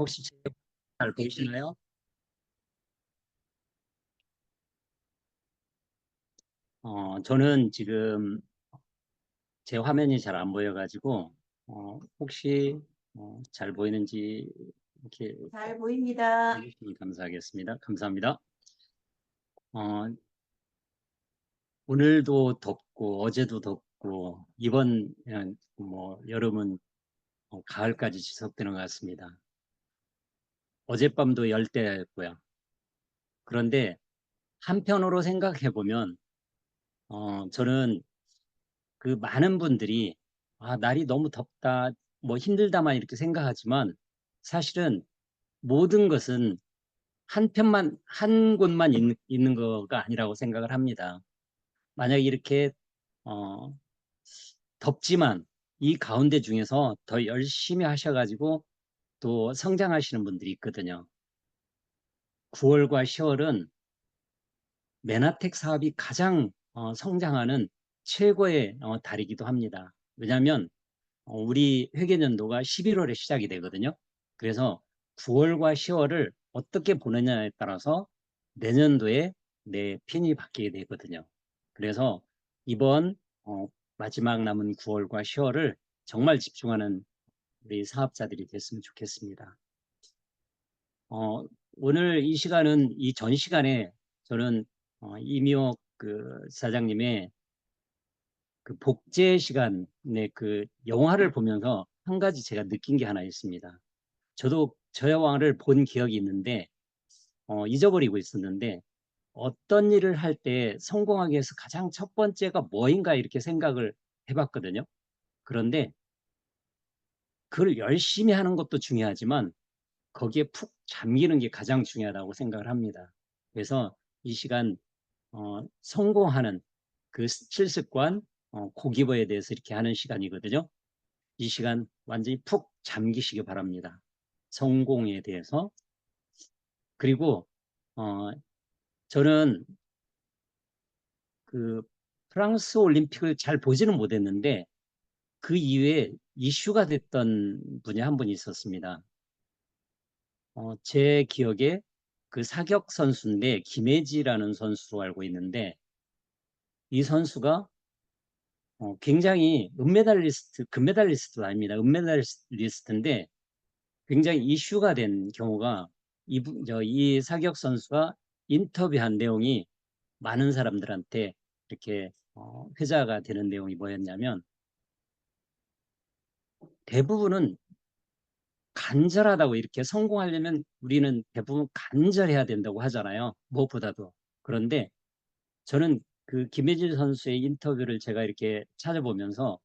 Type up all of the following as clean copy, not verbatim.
혹시 잘 보이시나요? 저는 지금 제 화면이 잘 안 보여가지고, 혹시 잘 보이는지 이렇게 잘 보입니다. 해주시면 감사하겠습니다. 감사합니다. 어, 오늘도 덥고, 어제도 덥고, 이번 여름은 가을까지 지속되는 것 같습니다. 어젯밤도 열대였고요. 그런데 한편으로 생각해 보면, 저는 그 많은 분들이 날이 너무 덥다, 뭐 힘들다만 이렇게 생각하지만 사실은 모든 것은 한 곳만 있는 거가 아니라고 생각을 합니다. 만약 이렇게 어, 덥지만 이 가운데 중에서 더 열심히 하셔가지고 또 성장하시는 분들이 있거든요. 9월과 10월은 메나텍 사업이 가장 성장하는 최고의 달이기도 합니다. 왜냐하면 우리 회계연도가 11월에 시작이 되거든요. 그래서 9월과 10월을 어떻게 보내냐에 따라서 내년도에 내 핀이 바뀌게 되거든요. 그래서 이번 마지막 남은 9월과 10월을 정말 집중하는 우리 사업자들이 됐으면 좋겠습니다. 어, 오늘 이 시간은 이 전 시간에 저는 이미옥 그 사장님의 그 복제 시간에 그 영화를 보면서 한 가지 제가 느낀 게 하나 있습니다. 저도 저 영화를 본 기억이 있는데 잊어버리고 있었는데 어떤 일을 할 때 성공하기 위해서 가장 첫 번째가 뭐인가 이렇게 생각을 해봤거든요. 그런데 그걸 열심히 하는 것도 중요하지만 거기에 푹 잠기는 게 가장 중요하다고 생각을 합니다. 그래서 이 시간 성공하는 그 실습관 고기버에 대해서 이렇게 하는 시간이거든요. 이 시간 완전히 푹 잠기시기 바랍니다. 성공에 대해서. 그리고 어, 저는 그 프랑스 올림픽을 잘 보지는 못했는데 그 이후에 이슈가 됐던 분이 한 분 있었습니다. 제 기억에 그 사격 선수인데 김혜지라는 선수로 알고 있는데 이 선수가 굉장히 금메달리스트도 아닙니다. 은메달리스트인데 굉장히 이슈가 된 경우가 이 사격 선수가 인터뷰한 내용이 많은 사람들한테 이렇게 회자가 되는 내용이 뭐였냐면 대부분은 간절하다고 이렇게 성공하려면 우리는 대부분 간절해야 된다고 하잖아요. 무엇보다도. 그런데 저는 그 김혜진 선수의 인터뷰를 제가 이렇게 찾아보면서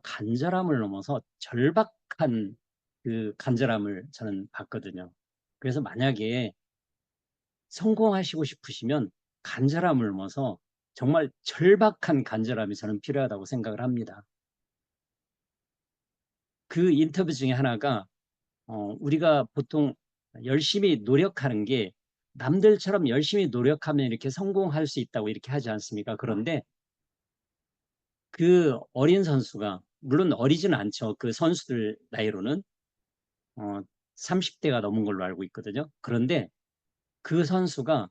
간절함을 넘어서 절박한 그 간절함을 저는 봤거든요. 그래서 만약에 성공하시고 싶으시면 간절함을 넘어서 정말 절박한 간절함이 저는 필요하다고 생각을 합니다. 그 인터뷰 중에 하나가 우리가 보통 열심히 노력하는 게 남들처럼 열심히 노력하면 이렇게 성공할 수 있다고 이렇게 하지 않습니까? 그런데 그 어린 선수가 물론 어리지는 않죠. 그 선수들 나이로는 30대가 넘은 걸로 알고 있거든요. 그런데 그 선수가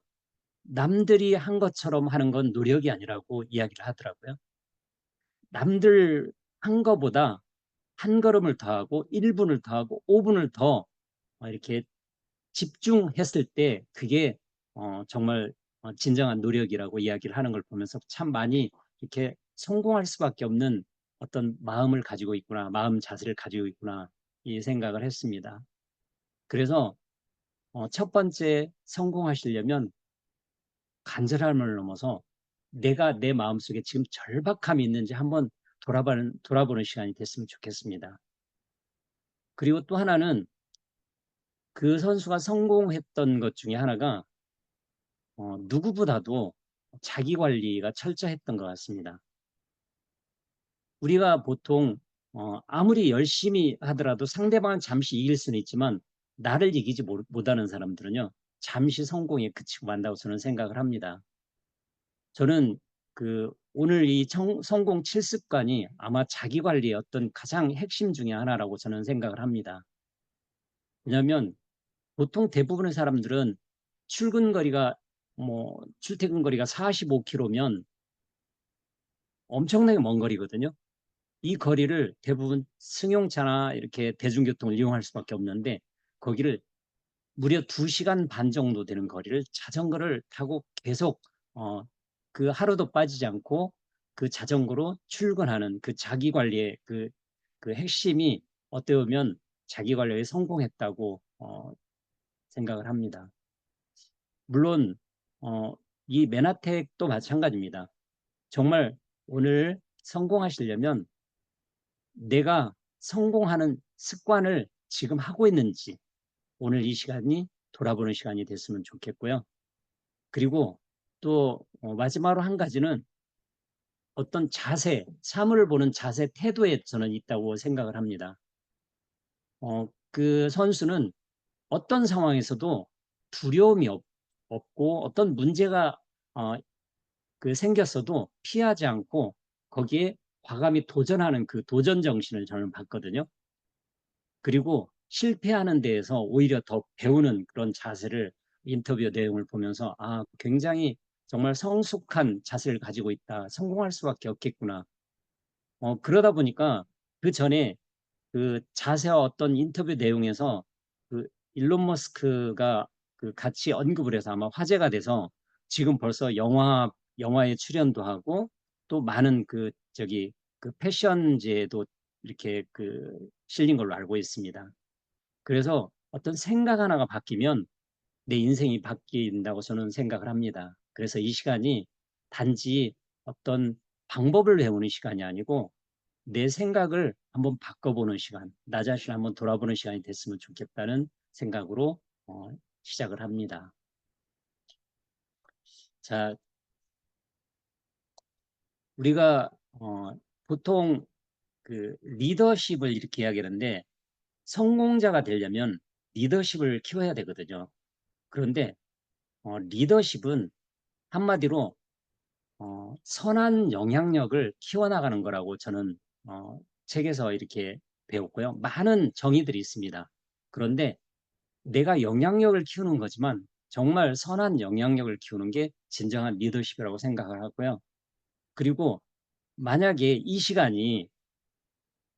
남들이 한 것처럼 하는 건 노력이 아니라고 이야기를 하더라고요. 남들 한 거보다 한 걸음을 더 하고 1분을 더 하고 5분을 더 이렇게 집중했을 때 그게 정말 진정한 노력이라고 이야기를 하는 걸 보면서 참 많이 이렇게 성공할 수밖에 없는 어떤 마음을 가지고 있구나, 마음 자세를 가지고 있구나 이 생각을 했습니다. 그래서 첫 번째 성공하시려면 간절함을 넘어서 내가 내 마음속에 지금 절박함이 있는지 한번 돌아보는 시간이 됐으면 좋겠습니다. 그리고 또 하나는 그 선수가 성공했던 것 중에 하나가 누구보다도 자기 관리가 철저했던 것 같습니다. 우리가 보통 아무리 열심히 하더라도 상대방은 잠시 이길 수는 있지만 나를 이기지 못하는 사람들은요 잠시 성공에 그치고 만다고 저는 생각을 합니다. 저는 그 오늘 이 성공 7습관이 아마 자기 관리의 어떤 가장 핵심 중에 하나라고 저는 생각을 합니다. 왜냐하면 보통 대부분의 사람들은 출근 거리가 출퇴근 거리가 45km면 엄청나게 먼 거리거든요. 이 거리를 대부분 승용차나 이렇게 대중교통을 이용할 수밖에 없는데 거기를 무려 2시간 반 정도 되는 거리를 자전거를 타고 계속 어, 그 하루도 빠지지 않고 그 자전거로 출근하는 그 자기 관리의 그 핵심이 어떻게 보면 자기 관리에 성공했다고 생각을 합니다. 물론 어, 이 메나텍도 마찬가지입니다. 정말 오늘 성공하시려면 내가 성공하는 습관을 지금 하고 있는지 오늘 이 시간이 돌아보는 시간이 됐으면 좋겠고요. 그리고 또 마지막으로 한 가지는 어떤 자세, 사물을 보는 자세, 태도에 저는 있다고 생각을 합니다. 그 선수는 어떤 상황에서도 두려움이 없고 어떤 문제가 어, 생겼어도 피하지 않고 거기에 과감히 도전하는 그 도전 정신을 저는 봤거든요. 그리고 실패하는 데에서 오히려 더 배우는 그런 자세를 인터뷰 내용을 보면서 굉장히 정말 성숙한 자세를 가지고 있다. 성공할 수밖에 없겠구나. 그러다 보니까 그 전에 그 자세와 어떤 인터뷰 내용에서 그 일론 머스크가 그 같이 언급을 해서 아마 화제가 돼서 지금 벌써 영화에 출연도 하고 또 많은 그 패션제도 이렇게 실린 걸로 알고 있습니다. 그래서 어떤 생각 하나가 바뀌면 내 인생이 바뀐다고 저는 생각을 합니다. 그래서 이 시간이 단지 어떤 방법을 배우는 시간이 아니고 내 생각을 한번 바꿔보는 시간, 나 자신을 한번 돌아보는 시간이 됐으면 좋겠다는 생각으로 시작을 합니다. 자, 우리가 보통 그 리더십을 이렇게 이야기하는데 성공자가 되려면 리더십을 키워야 되거든요. 그런데 리더십은 한마디로 선한 영향력을 키워나가는 거라고 저는 책에서 이렇게 배웠고요. 많은 정의들이 있습니다. 그런데 내가 영향력을 키우는 거지만 정말 선한 영향력을 키우는 게 진정한 리더십이라고 생각을 하고요. 그리고 만약에 이 시간이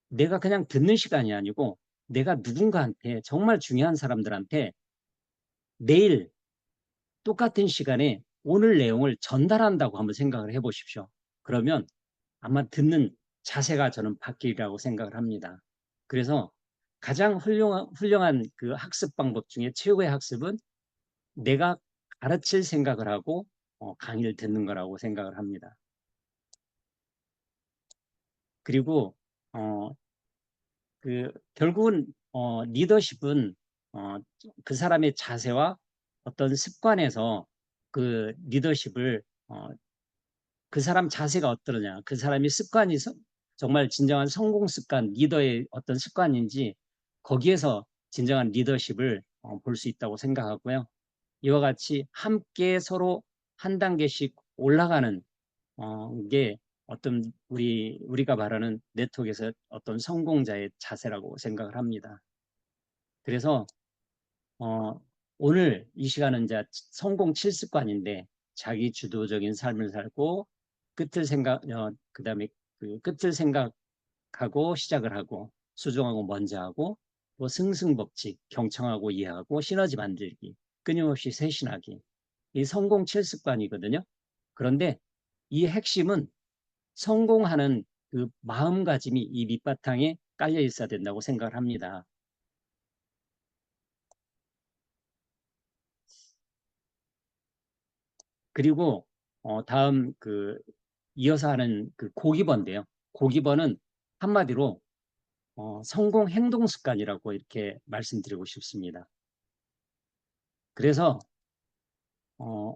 내가 그냥 듣는 시간이 아니고 내가 누군가한테 정말 중요한 사람들한테 내일 똑같은 시간에 오늘 내용을 전달한다고 한번 생각을 해보십시오. 그러면 아마 듣는 자세가 저는 바뀌리라고 생각을 합니다. 그래서 가장 훌륭한 그 학습 방법 중에 최고의 학습은 내가 가르칠 생각을 하고 강의를 듣는 거라고 생각을 합니다. 그리고 어, 결국은 리더십은 어, 그 사람의 자세와 어떤 습관에서 그 리더십을 그 사람 자세가 어떠냐, 그 사람이 습관이 정말 진정한 성공 습관, 리더의 어떤 습관인지 거기에서 진정한 리더십을 볼 수 있다고 생각하고요. 이와 같이 함께 서로 한 단계씩 올라가는 게 어떤 우리가 말하는 네트워크에서 어떤 성공자의 자세라고 생각을 합니다. 그래서 어, 오늘 이 시간은 이제 성공 7습관인데 자기 주도적인 삶을 살고 그다음에 그 끝을 생각하고 시작을 하고 수정하고 먼저 하고 또 승승복직 경청하고 이해하고 시너지 만들기 끊임없이 쇄신하기 이 성공 7습관이거든요. 그런데 이 핵심은 성공하는 그 마음가짐이 이 밑바탕에 깔려 있어야 된다고 생각을 합니다. 그리고 다음 이어서 하는 그 고기번인데요. 고기번은 한마디로 성공 행동 습관이라고 이렇게 말씀드리고 싶습니다. 그래서 어,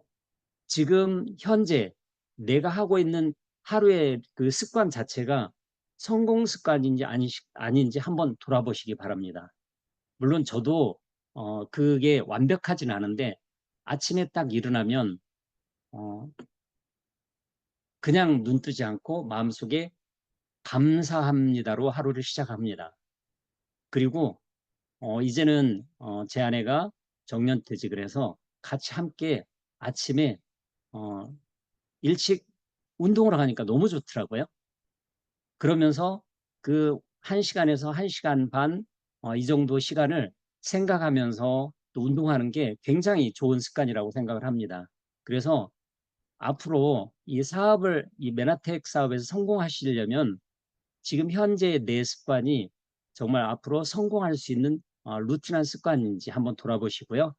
지금 현재 내가 하고 있는 하루의 그 습관 자체가 성공 습관인지 아닌지 한번 돌아보시기 바랍니다. 물론 저도 그게 완벽하진 않은데 아침에 딱 일어나면 어, 그냥 눈 뜨지 않고 마음속에 감사합니다로 하루를 시작합니다. 그리고 이제는 제 아내가 정년퇴직을 해서 같이 함께 아침에 어, 일찍 운동을 하니까 너무 좋더라고요. 그러면서 그 1시간에서 1시간 반, 이 정도 시간을 생각하면서 또 운동하는 게 굉장히 좋은 습관이라고 생각을 합니다. 그래서 앞으로 이 메나텍 사업에서 성공하시려면 지금 현재의 내 습관이 정말 앞으로 성공할 수 있는 루틴한 습관인지 한번 돌아보시고요.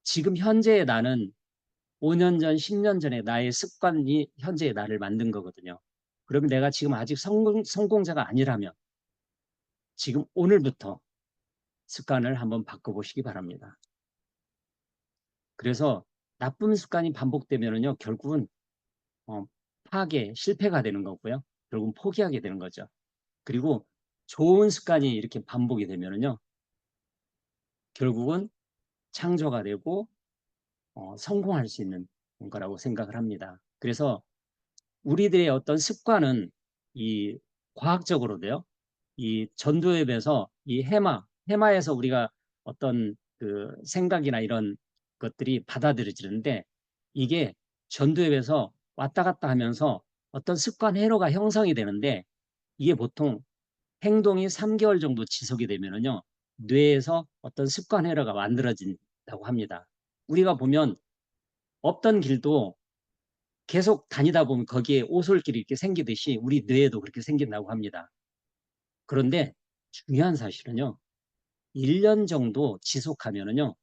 지금 현재의 나는 5년 전, 10년 전에 나의 습관이 현재의 나를 만든 거거든요. 그러면 내가 지금 아직 성공자가 아니라면 지금 오늘부터 습관을 한번 바꿔보시기 바랍니다. 그래서 나쁜 습관이 반복되면은요, 결국은 어, 파괴, 실패가 되는 거고요. 결국은 포기하게 되는 거죠. 그리고 좋은 습관이 이렇게 반복이 되면은요, 결국은 창조가 되고 성공할 수 있는 거라고 생각을 합니다. 그래서 우리들의 어떤 습관은 이 과학적으로도요, 이 전두엽에서 이 해마에서 우리가 어떤 그 생각이나 이런 것들이 받아들여지는데 이게 전두엽에서 왔다 갔다 하면서 어떤 습관 회로가 형성이 되는데 이게 보통 행동이 3개월 정도 지속이 되면은요, 뇌에서 어떤 습관 회로가 만들어진다고 합니다. 우리가 보면 없던 길도 계속 다니다 보면 거기에 오솔길이 이렇게 생기듯이 우리 뇌에도 그렇게 생긴다고 합니다. 그런데 중요한 사실은요, 1년 정도 지속하면은요,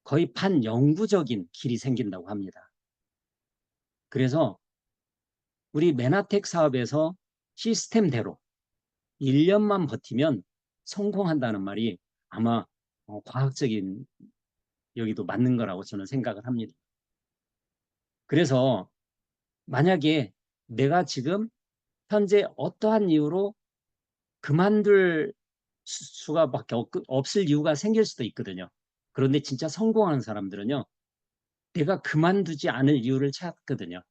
거의 반영구적인 길이 생긴다고 합니다. 그래서 우리 메나텍 사업에서 시스템대로 1년만 버티면 성공한다는 말이 아마 과학적인 여기도 맞는 거라고 저는 생각을 합니다. 그래서 만약에 내가 지금 현재 어떠한 이유로 그만둘 수가 밖에 없을 이유가 생길 수도 있거든요. 그런데 진짜 성공하는 사람들은요, 내가 그만두지 않을 이유를 찾거든요.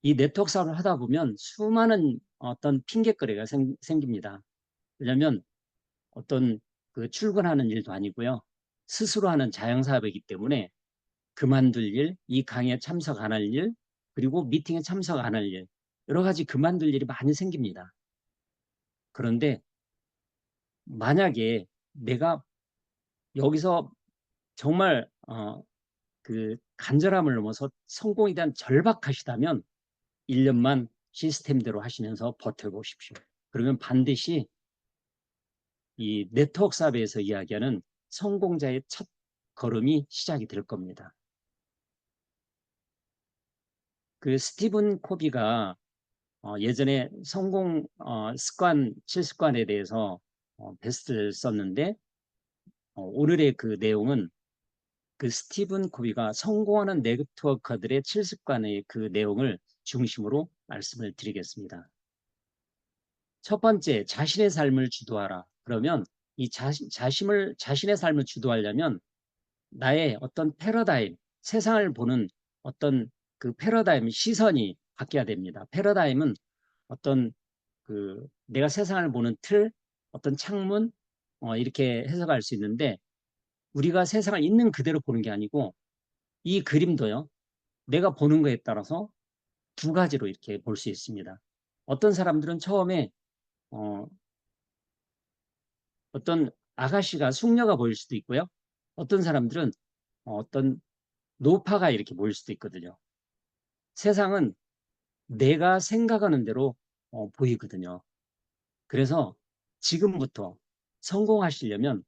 이 네트워크 사업을 하다 보면 수많은 어떤 핑계거리가 생깁니다. 왜냐하면 어떤 그 출근하는 일도 아니고요. 스스로 하는 자영사업이기 때문에 그만둘 일, 이 강의에 참석 안 할 일, 그리고 미팅에 참석 안 할 일, 여러 가지 그만둘 일이 많이 생깁니다. 그런데 만약에 내가 여기서 정말 그 간절함을 넘어서 성공에 대한 절박하시다면 1년만 시스템대로 하시면서 버텨보십시오. 그러면 반드시 이 네트워크 사업에서 이야기하는 성공자의 첫 걸음이 시작이 될 겁니다. 그 스티븐 코비가 예전에 성공 습관, 7습관에 대해서 베스트를 썼는데 오늘의 그 내용은 그 스티븐 코비가 성공하는 네트워커들의 7습관의 그 내용을 중심으로 말씀을 드리겠습니다. 첫 번째, 자신의 삶을 주도하라. 그러면 이 자신의 삶을 주도하려면 나의 어떤 패러다임, 세상을 보는 어떤 그 패러다임, 시선이 바뀌어야 됩니다. 패러다임은 어떤 그 내가 세상을 보는 틀, 어떤 창문, 이렇게 해석할 수 있는데 우리가 세상을 있는 그대로 보는 게 아니고 이 그림도요, 내가 보는 거에 따라서 두 가지로 이렇게 볼 수 있습니다. 어떤 사람들은 처음에 어, 어떤 아가씨가 숙녀가 보일 수도 있고요. 어떤 사람들은 어떤 노파가 이렇게 보일 수도 있거든요. 세상은 내가 생각하는 대로 보이거든요. 그래서 지금부터 성공하시려면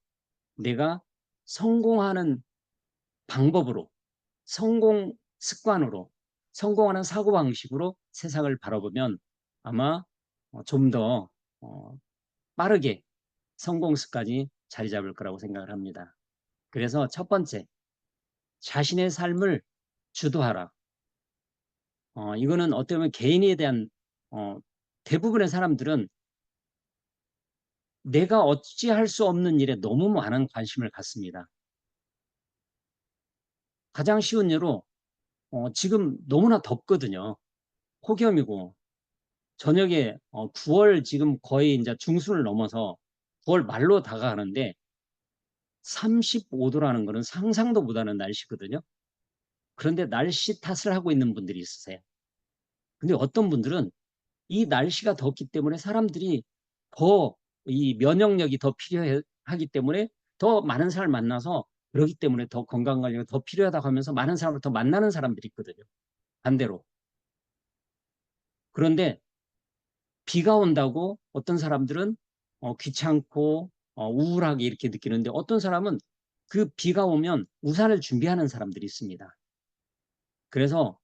내가 성공하는 방법으로, 성공 습관으로, 성공하는 사고방식으로 세상을 바라보면 아마 좀 더 빠르게 성공 습관이 자리 잡을 거라고 생각을 합니다. 그래서 첫 번째, 자신의 삶을 주도하라. 이거는 어떻게 보면 개인에 대한 어, 대부분의 사람들은 내가 어찌할 수 없는 일에 너무 많은 관심을 갖습니다. 가장 쉬운 예로 지금 너무나 덥거든요. 폭염이고 저녁에 9월 지금 거의 이제 중순을 넘어서 9월 말로 다가가는데 35도라는 거는 상상도 못하는 날씨거든요. 그런데 날씨 탓을 하고 있는 분들이 있으세요. 근데 어떤 분들은 이 날씨가 덥기 때문에 사람들이 더 이 면역력이 더 필요하기 때문에 더 많은 사람을 만나서 그러기 때문에 더 건강관리가 더 필요하다고 하면서 많은 사람을 더 만나는 사람들이 있거든요. 반대로. 그런데 비가 온다고 어떤 사람들은 귀찮고 우울하게 이렇게 느끼는데 어떤 사람은 그 비가 오면 우산을 준비하는 사람들이 있습니다. 그래서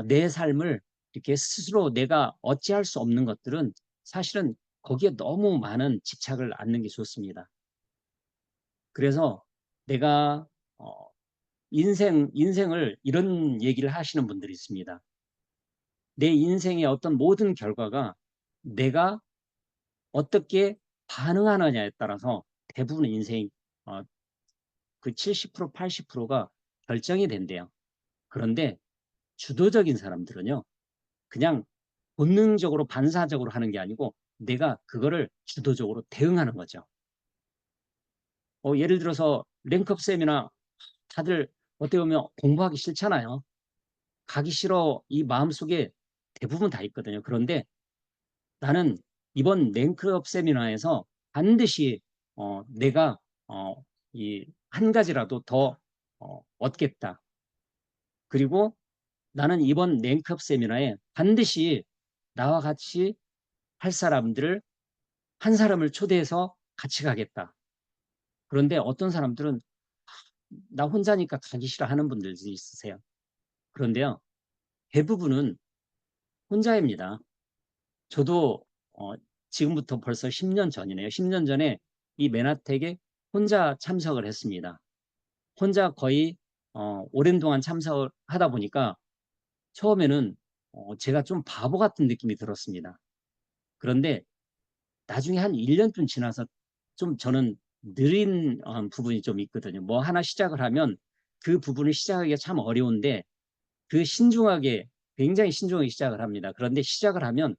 내 삶을 이렇게 스스로 내가 어찌할 수 없는 것들은 사실은 거기에 너무 많은 집착을 않는 게 좋습니다. 그래서 내가 어, 인생을 이런 얘기를 하시는 분들이 있습니다. 내 인생의 어떤 모든 결과가 내가 어떻게 반응하느냐에 따라서 대부분 인생 어, 그 70%, 80%가 결정이 된대요. 그런데 주도적인 사람들은요, 그냥 본능적으로 반사적으로 하는 게 아니고 내가 그거를 주도적으로 대응하는 거죠. 예를 들어서 랭크업 세미나 다들 어떻게 보면 공부하기 싫잖아요. 가기 싫어 이 마음속에 대부분 다 있거든요. 그런데 나는 이번 랭크업 세미나에서 반드시 내가 이 한 가지라도 더 얻겠다. 그리고 나는 이번 랭크업 세미나에 반드시 나와 같이 할 사람들을 한 사람을 초대해서 같이 가겠다. 그런데 어떤 사람들은 나 혼자니까 가기 싫어 하는 분들도 있으세요. 그런데요, 대부분은 혼자입니다. 저도 지금부터 벌써 10년 전이네요. 10년 전에 이 메나텍에 혼자 참석을 했습니다. 혼자 거의 오랜 동안 참석을 하다 보니까 처음에는 제가 좀 바보 같은 느낌이 들었습니다. 그런데 나중에 한 1년쯤 지나서 좀 저는 느린 부분이 좀 있거든요. 뭐 하나 시작을 하면 그 부분을 시작하기가 참 어려운데 그 신중하게 굉장히 신중하게 시작을 합니다. 그런데 시작을 하면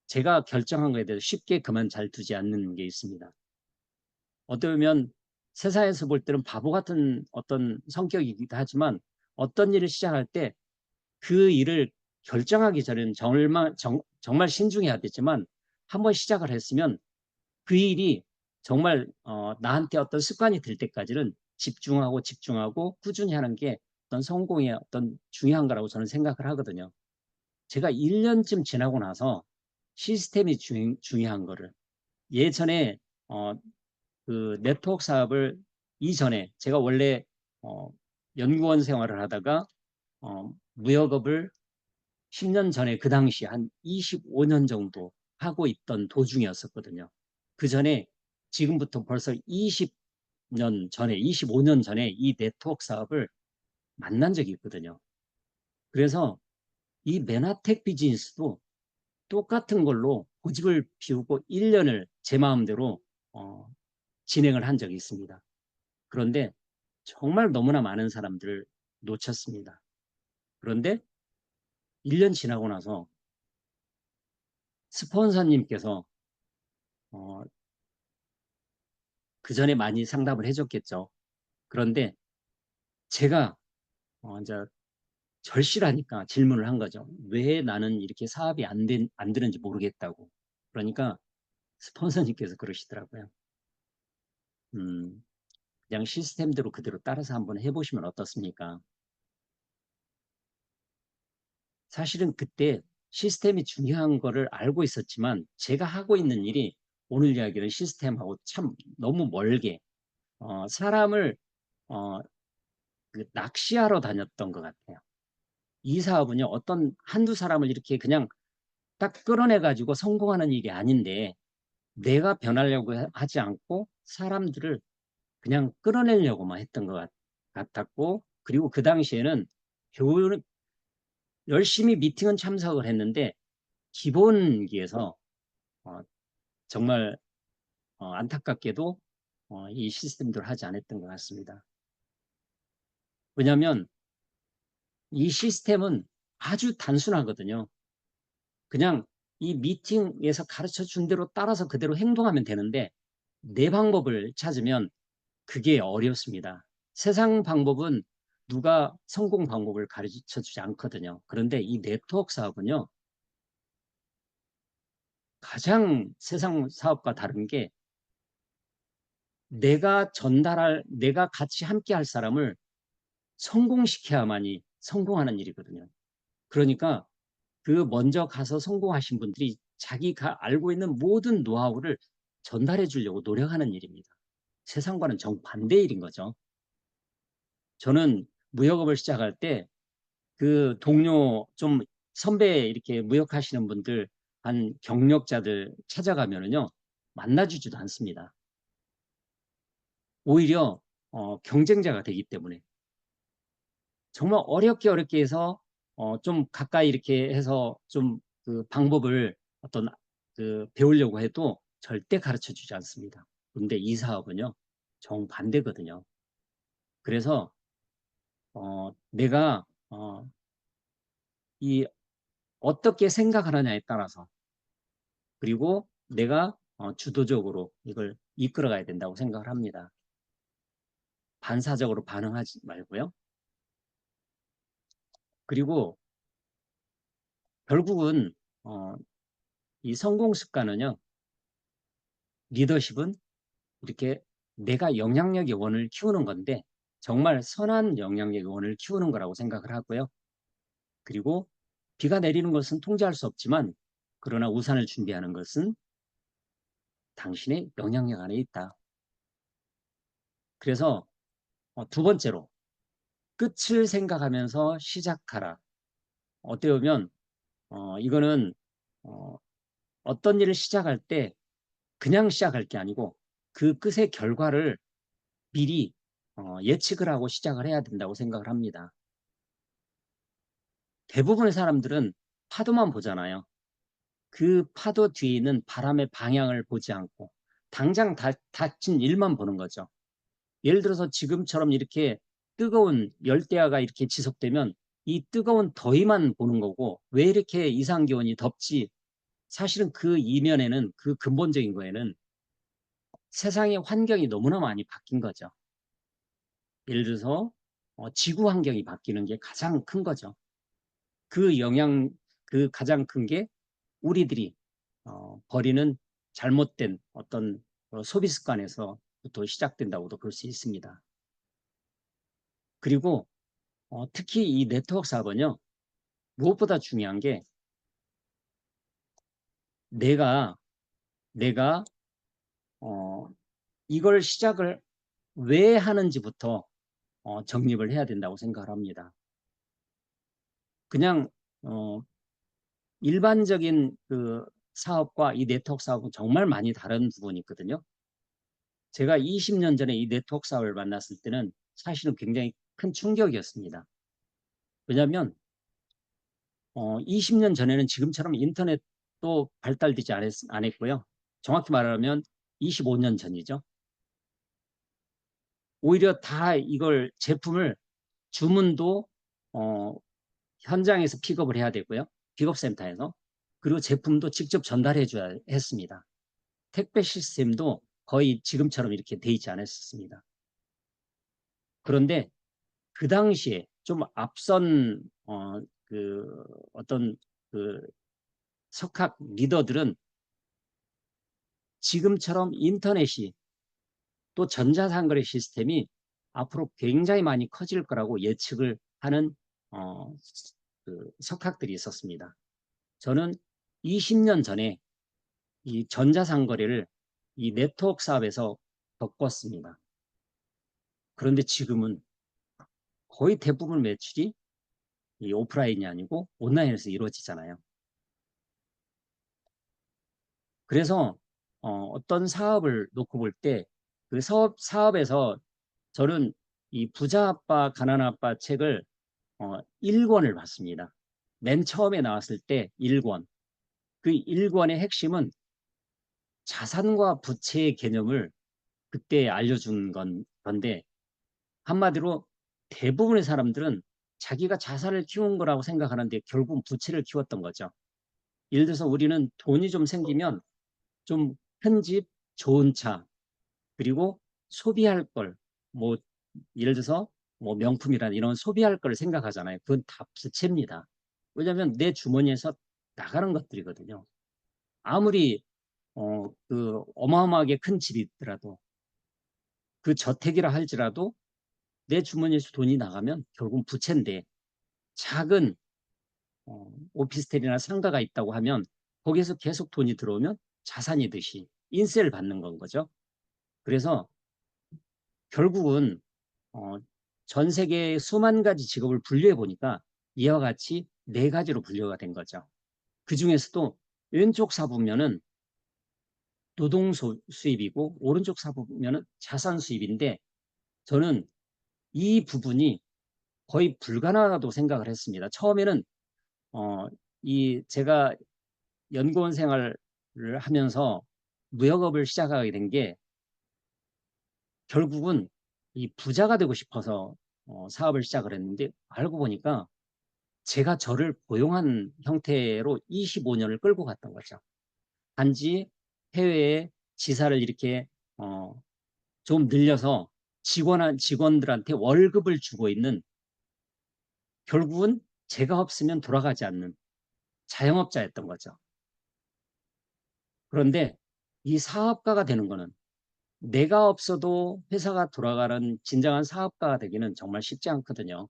제가 결정한 거에 대해서 쉽게 그만 잘 두지 않는 게 있습니다. 어떠면 세상에서 볼 때는 바보 같은 어떤 성격이기도 하지만 어떤 일을 시작할 때 그 일을 결정하기 전에는 정말 신중해야 되지만 한번 시작을 했으면 그 일이 정말 나한테 어떤 습관이 될 때까지는 집중하고 집중하고 꾸준히 하는 게 어떤 성공의 어떤 중요한 거라고 저는 생각을 하거든요. 제가 1년쯤 지나고 나서 시스템이 중요한 거를 예전에 어, 그 네트워크 사업을 이전에 제가 원래 어, 연구원 생활을 하다가 무역업을 10년 전에 그 당시 한 25년 정도 하고 있던 도중이었었거든요. 그 전에 지금부터 벌써 20년 전에 25년 전에 이 네트워크 사업을 만난 적이 있거든요. 그래서 이 메나텍 비즈니스도 똑같은 걸로 고집을 피우고 1년을 제 마음대로 어, 진행을 한 적이 있습니다. 그런데 정말 너무나 많은 사람들을 놓쳤습니다. 그런데 1년 지나고 나서 스폰서님께서 어, 그 전에 많이 상담을 해줬겠죠. 그런데 제가 이제 절실하니까 질문을 한 거죠. 왜 나는 이렇게 사업이 안 되는지 모르겠다고. 그러니까 스폰서님께서 그러시더라고요. 음, 그냥 시스템대로 그대로 따라서 한번 해보시면 어떻습니까? 사실은 그때 시스템이 중요한 거를 알고 있었지만 제가 하고 있는 일이 오늘 이야기는 시스템하고 참 너무 멀게 사람을 어, 그 낚시하러 다녔던 것 같아요. 이 사업은요 어떤 한두 사람을 이렇게 그냥 딱 끌어내 가지고 성공하는 일이 아닌데 내가 변하려고 하지 않고 사람들을 그냥 끌어내려고만 했던 것 같았고 그리고 그 당시에는 교육 열심히 미팅은 참석을 했는데 기본기에서 어, 정말 안타깝게도 이 시스템들을 하지 않았던 것 같습니다. 왜냐하면 이 시스템은 아주 단순하거든요. 그냥 이 미팅에서 가르쳐 준 대로 따라서 그대로 행동하면 되는데 내 방법을 찾으면 그게 어렵습니다. 세상 방법은 누가 성공 방법을 가르쳐 주지 않거든요. 그런데 이 네트워크 사업은요, 가장 세상 사업과 다른 게 내가 같이 함께 할 사람을 성공시켜야만이 성공하는 일이거든요. 그러니까 그 먼저 가서 성공하신 분들이 자기가 알고 있는 모든 노하우를 전달해 주려고 노력하는 일입니다. 세상과는 정반대 일인 거죠. 저는 무역업을 시작할 때 그 동료 좀 선배 이렇게 무역하시는 분들 한 경력자들 찾아가면은요 만나주지도 않습니다. 오히려 경쟁자가 되기 때문에 정말 어렵게 해서 좀 가까이 이렇게 해서 좀 그 방법을 어떤 그 배우려고 해도 절대 가르쳐 주지 않습니다. 근데 이 사업은요 정반대거든요. 그래서 내가 이 어떻게 생각하느냐에 따라서 그리고 내가 주도적으로 이걸 이끌어 가야 된다고 생각을 합니다. 반사적으로 반응하지 말고요. 그리고 결국은 어, 이 성공 습관은요. 리더십은 이렇게 내가 영향력의 원을 키우는 건데 정말 선한 영향력의 원을 키우는 거라고 생각을 하고요. 그리고 비가 내리는 것은 통제할 수 없지만 그러나 우산을 준비하는 것은 당신의 영향력 안에 있다. 그래서 두 번째로 끝을 생각하면서 시작하라. 어떻게 보면 이거는 어, 어떤 일을 시작할 때 그냥 시작할 게 아니고 그 끝의 결과를 미리 예측을 하고 시작을 해야 된다고 생각을 합니다. 대부분의 사람들은 파도만 보잖아요. 그 파도 뒤에 있는 바람의 방향을 보지 않고 당장 닥친 일만 보는 거죠. 예를 들어서 지금처럼 이렇게 뜨거운 열대야가 이렇게 지속되면 이 뜨거운 더위만 보는 거고 왜 이렇게 이상기온이 덥지? 사실은 그 이면에는 그 근본적인 거에는 세상의 환경이 너무나 많이 바뀐 거죠. 예를 들어서 지구 환경이 바뀌는 게 가장 큰 거죠. 그 영향, 그 가장 큰 게 우리들이 버리는 잘못된 어떤 소비 습관에서부터 시작된다고도 볼 수 있습니다. 그리고 특히 이 네트워크 사업은요. 무엇보다 중요한 게 내가 내가 어, 이걸 시작을 왜 하는지부터 정립을 해야 된다고 생각을 합니다. 그냥 어, 일반적인 그 사업과 이 네트워크 사업은 정말 많이 다른 부분이 있거든요. 제가 20년 전에 이 네트워크 사업을 만났을 때는 사실은 굉장히 큰 충격이었습니다. 왜냐하면 20년 전에는 지금처럼 인터넷도 발달되지 않았고요. 정확히 말하면 25년 전이죠. 오히려 다 이걸 제품을 주문도 어, 현장에서 픽업을 해야 되고요. 픽업센터에서. 그리고 제품도 직접 전달해 줘야 했습니다. 택배 시스템도 거의 지금처럼 이렇게 돼 있지 않았습니다. 그런데 그 당시에 좀 앞선 그 어떤 그 석학 리더들은 지금처럼 인터넷이 또 전자상거래 시스템이 앞으로 굉장히 많이 커질 거라고 예측을 하는 어, 그 석학들이 있었습니다. 저는 20년 전에 이 전자상거래를 이 네트워크 사업에서 겪었습니다. 그런데 지금은 거의 대부분 매출이 이 오프라인이 아니고 온라인에서 이루어지잖아요. 그래서 떤 사업을 놓고 볼 때 그 사업에서 저는 이 부자 아빠 가난 아빠 책을 1권을 봤습니다. 맨 처음에 나왔을 때 1권. 그 1권의 핵심은 자산과 부채의 개념을 그때 알려준 건데 한마디로 대부분의 사람들은 자기가 자산을 키운 거라고 생각하는데 결국 부채를 키웠던 거죠. 예를 들어서 우리는 돈이 좀 생기면 좀 큰 집, 좋은 차, 그리고 소비할 걸, 뭐 예를 들어서 뭐 명품이란 이런 소비할 걸 생각하잖아요. 그건 다 부채입니다. 왜냐하면 내 주머니에서 나가는 것들이거든요. 아무리 그 어마어마하게 큰 집이 있더라도 그 저택이라 할지라도 내 주머니에서 돈이 나가면 결국은 부채인데, 작은 오피스텔이나 상가가 있다고 하면 거기에서 계속 돈이 들어오면 자산이듯이 인세를 받는 건 거죠. 그래서 결국은 어, 전 세계의 수만 가지 직업을 분류해 보니까 이와 같이 네 가지로 분류가 된 거죠. 그 중에서도 왼쪽 사보면은 노동 수입이고 오른쪽 사보면은 자산 수입인데, 저는 이 부분이 거의 불가능하다고 생각을 했습니다. 처음에는 어, 이 제가 연구원 생활을 하면서 무역업을 시작하게 된 게 결국은 이 부자가 되고 싶어서 사업을 시작을 했는데, 알고 보니까 제가 저를 고용한 형태로 25년을 끌고 갔던 거죠. 단지 해외에 지사를 이렇게 어, 좀 늘려서 직원들한테 월급을 주고 있는, 결국은 제가 없으면 돌아가지 않는 자영업자였던 거죠. 그런데 이 사업가가 되는 거는 내가 없어도 회사가 돌아가는 진정한 사업가가 되기는 정말 쉽지 않거든요.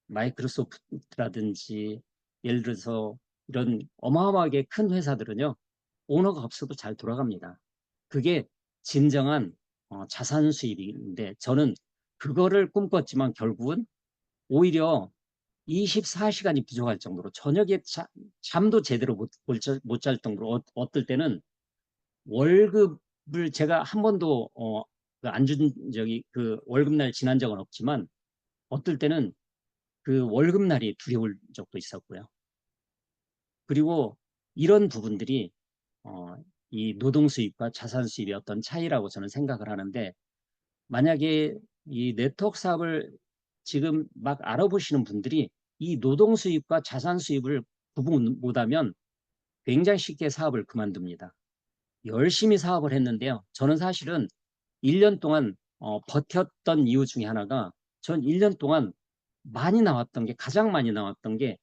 마이크로소프트라든지 예를 들어서 이런 어마어마하게 큰 회사들은요, 오너가 없어도 잘 돌아갑니다. 그게 진정한 자산 수입인데, 저는 그거를 꿈꿨지만 결국은 오히려 24시간이 부족할 정도로 저녁에 잠도 제대로 못잘 정도로, 어떨 때는 월급을 제가 한 번도 안 준 적이, 그 월급날 지난 적은 없지만 어떨 때는 그 월급날이 두려울 적도 있었고요. 그리고 이런 부분들이 어, 이 노동 수입과 자산 수입의 어떤 차이라고 저는 생각을 하는데, 만약에 이 네트워크 사업을 지금 막 알아보시는 분들이 이 노동 수입과 자산 수입을 구분 못하면 굉장히 쉽게 사업을 그만둡니다. 열심히 사업을 했는데요. 저는 사실은 1년 동안 버텼던 이유 중에 하나가, 전 1년 동안 많이 나왔던 게, 가장 많이 나왔던 게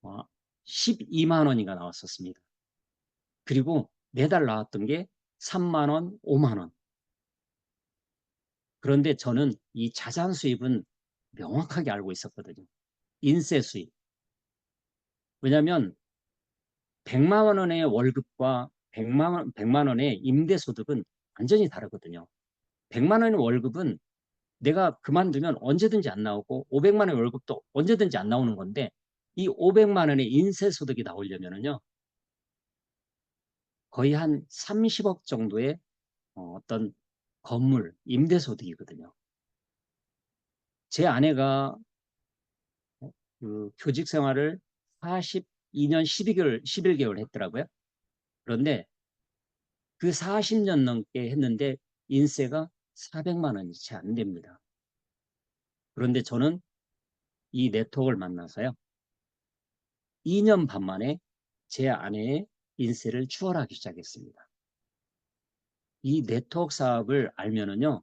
어, 12만 원이가 나왔었습니다. 그리고 매달 나왔던 게 3만 원, 5만 원. 그런데 저는 이 자산 수입은 명확하게 알고 있었거든요. 인세 수입. 왜냐하면 100만 원의 월급과 100만 원의 임대소득은 완전히 다르거든요. 100만 원의 월급은 내가 그만두면 언제든지 안 나오고, 500만 원의 월급도 언제든지 안 나오는 건데, 이 500만 원의 인세소득이 나오려면은요, 거의 한 30억 정도의 어떤 건물 임대소득이거든요. 제 아내가 그 교직 생활을 42년 12개월, 11개월 했더라고요. 그런데 그 40년 넘게 했는데 인세가 400만 원이 채 안 됩니다. 그런데 저는 이 네트워크를 만나서요, 2년 반 만에 제 아내의 인세를 추월하기 시작했습니다. 이 네트워크 사업을 알면은요,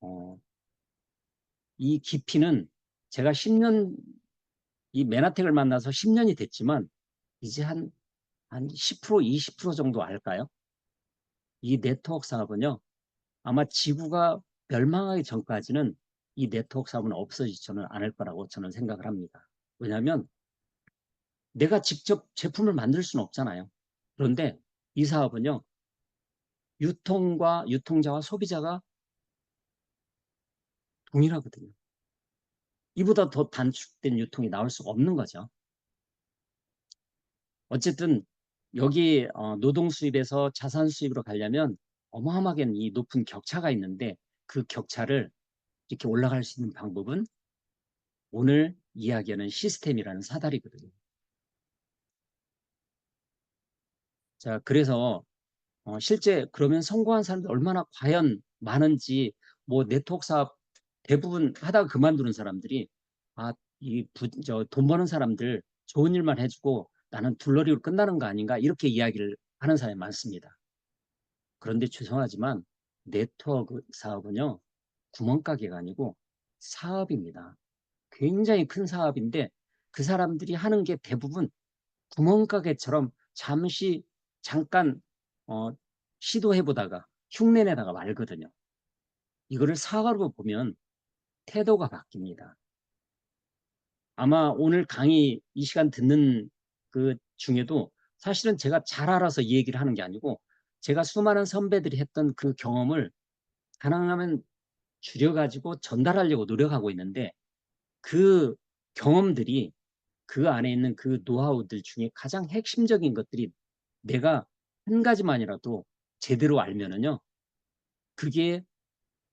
어, 이 깊이는, 제가 10년, 이 메나텍을 만나서 10년이 됐지만 이제 한 10%, 20% 정도 알까요? 이 네트워크 사업은요, 아마 지구가 멸망하기 전까지는 이 네트워크 사업은 없어지지는 않을 거라고 저는 생각을 합니다. 왜냐하면 내가 직접 제품을 만들 수는 없잖아요. 그런데 이 사업은요, 유통자와 소비자가 동일하거든요. 이보다 더 단축된 유통이 나올 수가 없는 거죠. 어쨌든 여기 노동 수입에서 자산 수입으로 가려면 어마어마하게 이 높은 격차가 있는데, 그 격차를 이렇게 올라갈 수 있는 방법은 오늘 이야기하는 시스템이라는 사다리거든요. 자, 그래서 실제 그러면 성공한 사람들 얼마나 과연 많은지, 뭐 네트워크 사업 대부분 하다가 그만두는 사람들이, 아, 돈 버는 사람들 좋은 일만 해주고 나는 둘러리로 끝나는 거 아닌가, 이렇게 이야기를 하는 사람이 많습니다. 그런데 죄송하지만 네트워크 사업은요, 구멍가게가 아니고 사업입니다. 굉장히 큰 사업인데 그 사람들이 하는 게 대부분 구멍가게처럼 잠시 잠깐 어, 시도해보다가 흉내내다가 말거든요. 이거를 사업으로 보면 태도가 바뀝니다. 아마 오늘 강의 이 시간 듣는 그 중에도 사실은 제가 잘 알아서 이 얘기를 하는 게 아니고 제가 수많은 선배들이 했던 그 경험을 가능하면 줄여가지고 전달하려고 노력하고 있는데 그 경험들이 그 안에 있는 그 노하우들 중에 가장 핵심적인 것들이 내가 한 가지만이라도 제대로 알면은요, 그게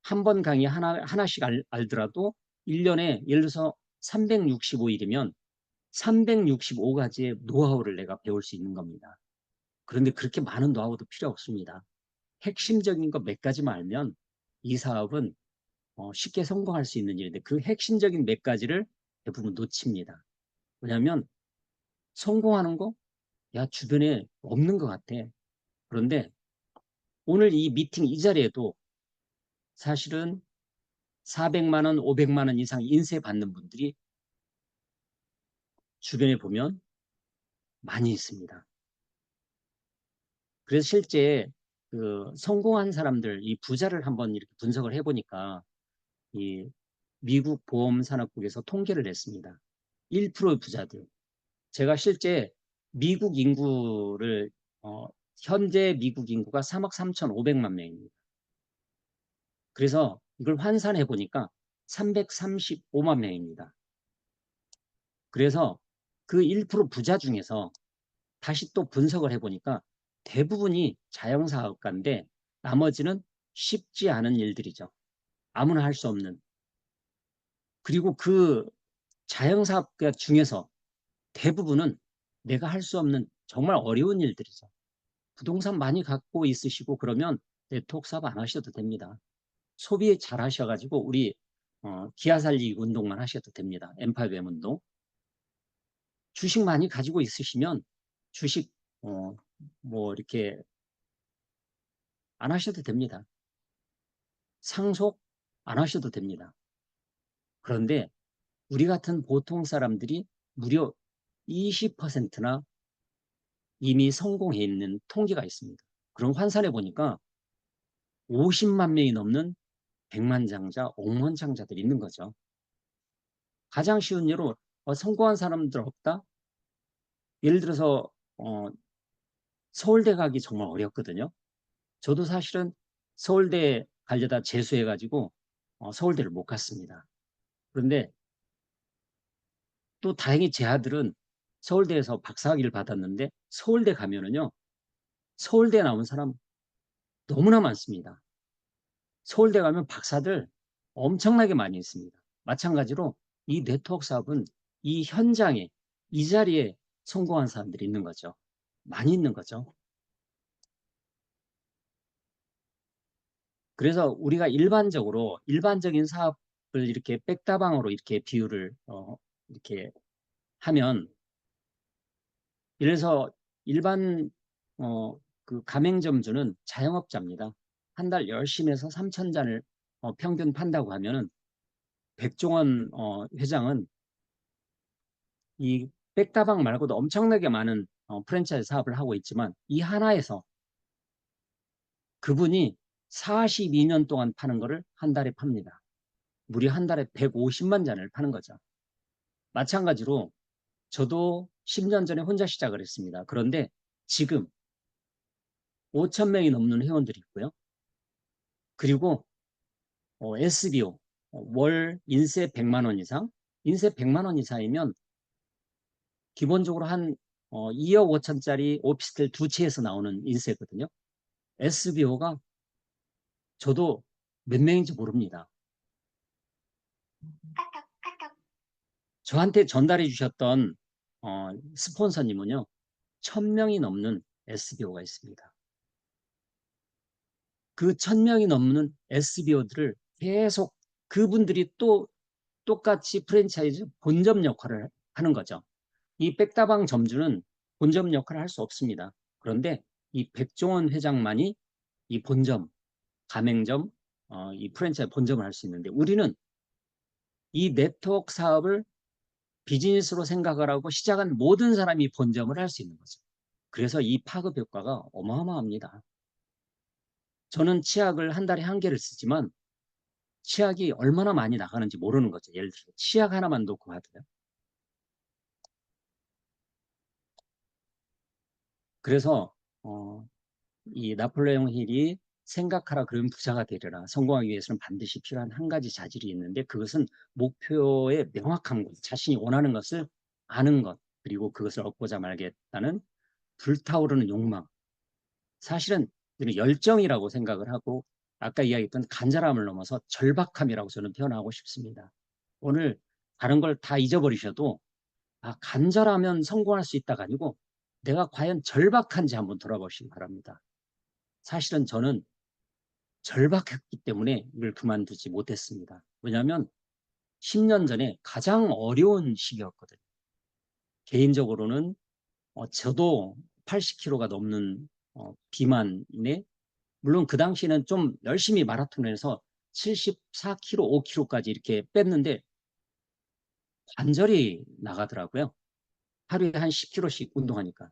한 번 강의 하나씩 알더라도 1년에 예를 들어서 365일이면 365가지의 노하우를 내가 배울 수 있는 겁니다. 그런데 그렇게 많은 노하우도 필요 없습니다. 핵심적인 거 몇 가지만 알면 이 사업은 쉽게 성공할 수 있는 일인데 그 핵심적인 몇 가지를 대부분 놓칩니다. 왜냐하면 성공하는 거, 야, 주변에 없는 것 같아. 그런데 오늘 이 미팅 이 자리에도 사실은 400만 원, 500만 원 이상 인세 받는 분들이 주변에 보면 많이 있습니다. 그래서 실제 그 성공한 사람들, 이 부자를 한번 이렇게 분석을 해보니까 이 미국 보험산업국에서 통계를 냈습니다. 1% 부자들. 제가 실제 미국 인구를 현재 미국 인구가 3억 3,500만 명입니다. 그래서 이걸 환산해 보니까 335만 명입니다. 그래서 그 1% 부자 중에서 다시 또 분석을 해보니까 대부분이 자영사업가인데 나머지는 쉽지 않은 일들이죠. 아무나 할 수 없는. 그리고 그 자영사업가 중에서 대부분은 내가 할 수 없는 정말 어려운 일들이죠. 부동산 많이 갖고 있으시고 그러면 네트워크 사업 안 하셔도 됩니다. 소비 잘 하셔가지고 우리 기아 살리기 운동만 하셔도 됩니다. M5M 운동. 주식 많이 가지고 있으시면 주식 뭐 이렇게 안 하셔도 됩니다. 상속 안 하셔도 됩니다. 그런데 우리 같은 보통 사람들이 무려 20%나 이미 성공해 있는 통계가 있습니다. 그럼 환산해 보니까 50만 명이 넘는 백만장자, 억만장자들이 있는 거죠. 가장 쉬운 예로 성공한 사람들 없다? 예를 들어서 서울대 가기 정말 어렵거든요. 저도 사실은 서울대 가려다 재수해가지고 서울대를 못 갔습니다. 그런데 또 다행히 제 아들은 서울대에서 박사학위를 받았는데 서울대 가면은요. 서울대 나온 사람 너무나 많습니다. 서울대 가면 박사들 엄청나게 많이 있습니다. 마찬가지로 이 네트워크 사업은 이 현장에 이 자리에 성공한 사람들이 있는 거죠. 많이 있는 거죠. 그래서 우리가 일반적인 사업을 이렇게 백다방으로 이렇게 비유를 이렇게 하면 예를 들어서 일반 그 가맹점주는 자영업자입니다. 한 달 열심히 해서 3천 잔을 평균 판다고 하면은 백종원 회장은 이 백다방 말고도 엄청나게 많은 프랜차이즈 사업을 하고 있지만 이 하나에서 그분이 42년 동안 파는 거를 한 달에 팝니다. 무려 한 달에 150만 잔을 파는 거죠. 마찬가지로 저도 10년 전에 혼자 시작을 했습니다. 그런데 지금 5천 명이 넘는 회원들이 있고요. 그리고 SBO 월 인세 100만 원 이상, 인세 100만 원 이상이면 기본적으로 한 2억 5천짜리 오피스텔 두 채에서 나오는 인세거든요. SBO가 저도 몇 명인지 모릅니다. 저한테 전달해 주셨던 스폰서님은요. 1,000명이 넘는 SBO가 있습니다. 그 1,000명이 넘는 SBO들을 계속 그분들이 또 똑같이 프랜차이즈 본점 역할을 하는 거죠. 이 백다방 점주는 본점 역할을 할 수 없습니다. 그런데 이 백종원 회장만이 이 본점, 가맹점, 이 프랜차이즈 본점을 할 수 있는데 우리는 이 네트워크 사업을 비즈니스로 생각을 하고 시작한 모든 사람이 본점을 할 수 있는 거죠. 그래서 이 파급 효과가 어마어마합니다. 저는 치약을 한 달에 한 개를 쓰지만 치약이 얼마나 많이 나가는지 모르는 거죠. 예를 들어 치약 하나만 놓고 봐도요. 그래서 이 나폴레옹 힐이 생각하라 그러면 부자가 되리라. 성공하기 위해서는 반드시 필요한 한 가지 자질이 있는데 그것은 목표의 명확한 것, 자신이 원하는 것을 아는 것, 그리고 그것을 얻고자 말겠다는 불타오르는 욕망. 사실은 열정이라고 생각을 하고 아까 이야기했던 간절함을 넘어서 절박함이라고 저는 표현하고 싶습니다. 오늘 다른 걸 다 잊어버리셔도 간절하면 성공할 수 있다가 아니고 내가 과연 절박한지 한번 돌아보시기 바랍니다. 사실은 저는 절박했기 때문에 이걸 그만두지 못했습니다. 왜냐하면 10년 전에 가장 어려운 시기였거든요. 개인적으로는 저도 80kg가 넘는 비만인데 물론 그 당시에는 좀 열심히 마라톤을 해서 74kg, 5kg까지 이렇게 뺐는데 관절이 나가더라고요. 하루에 한 10kg씩 운동하니까.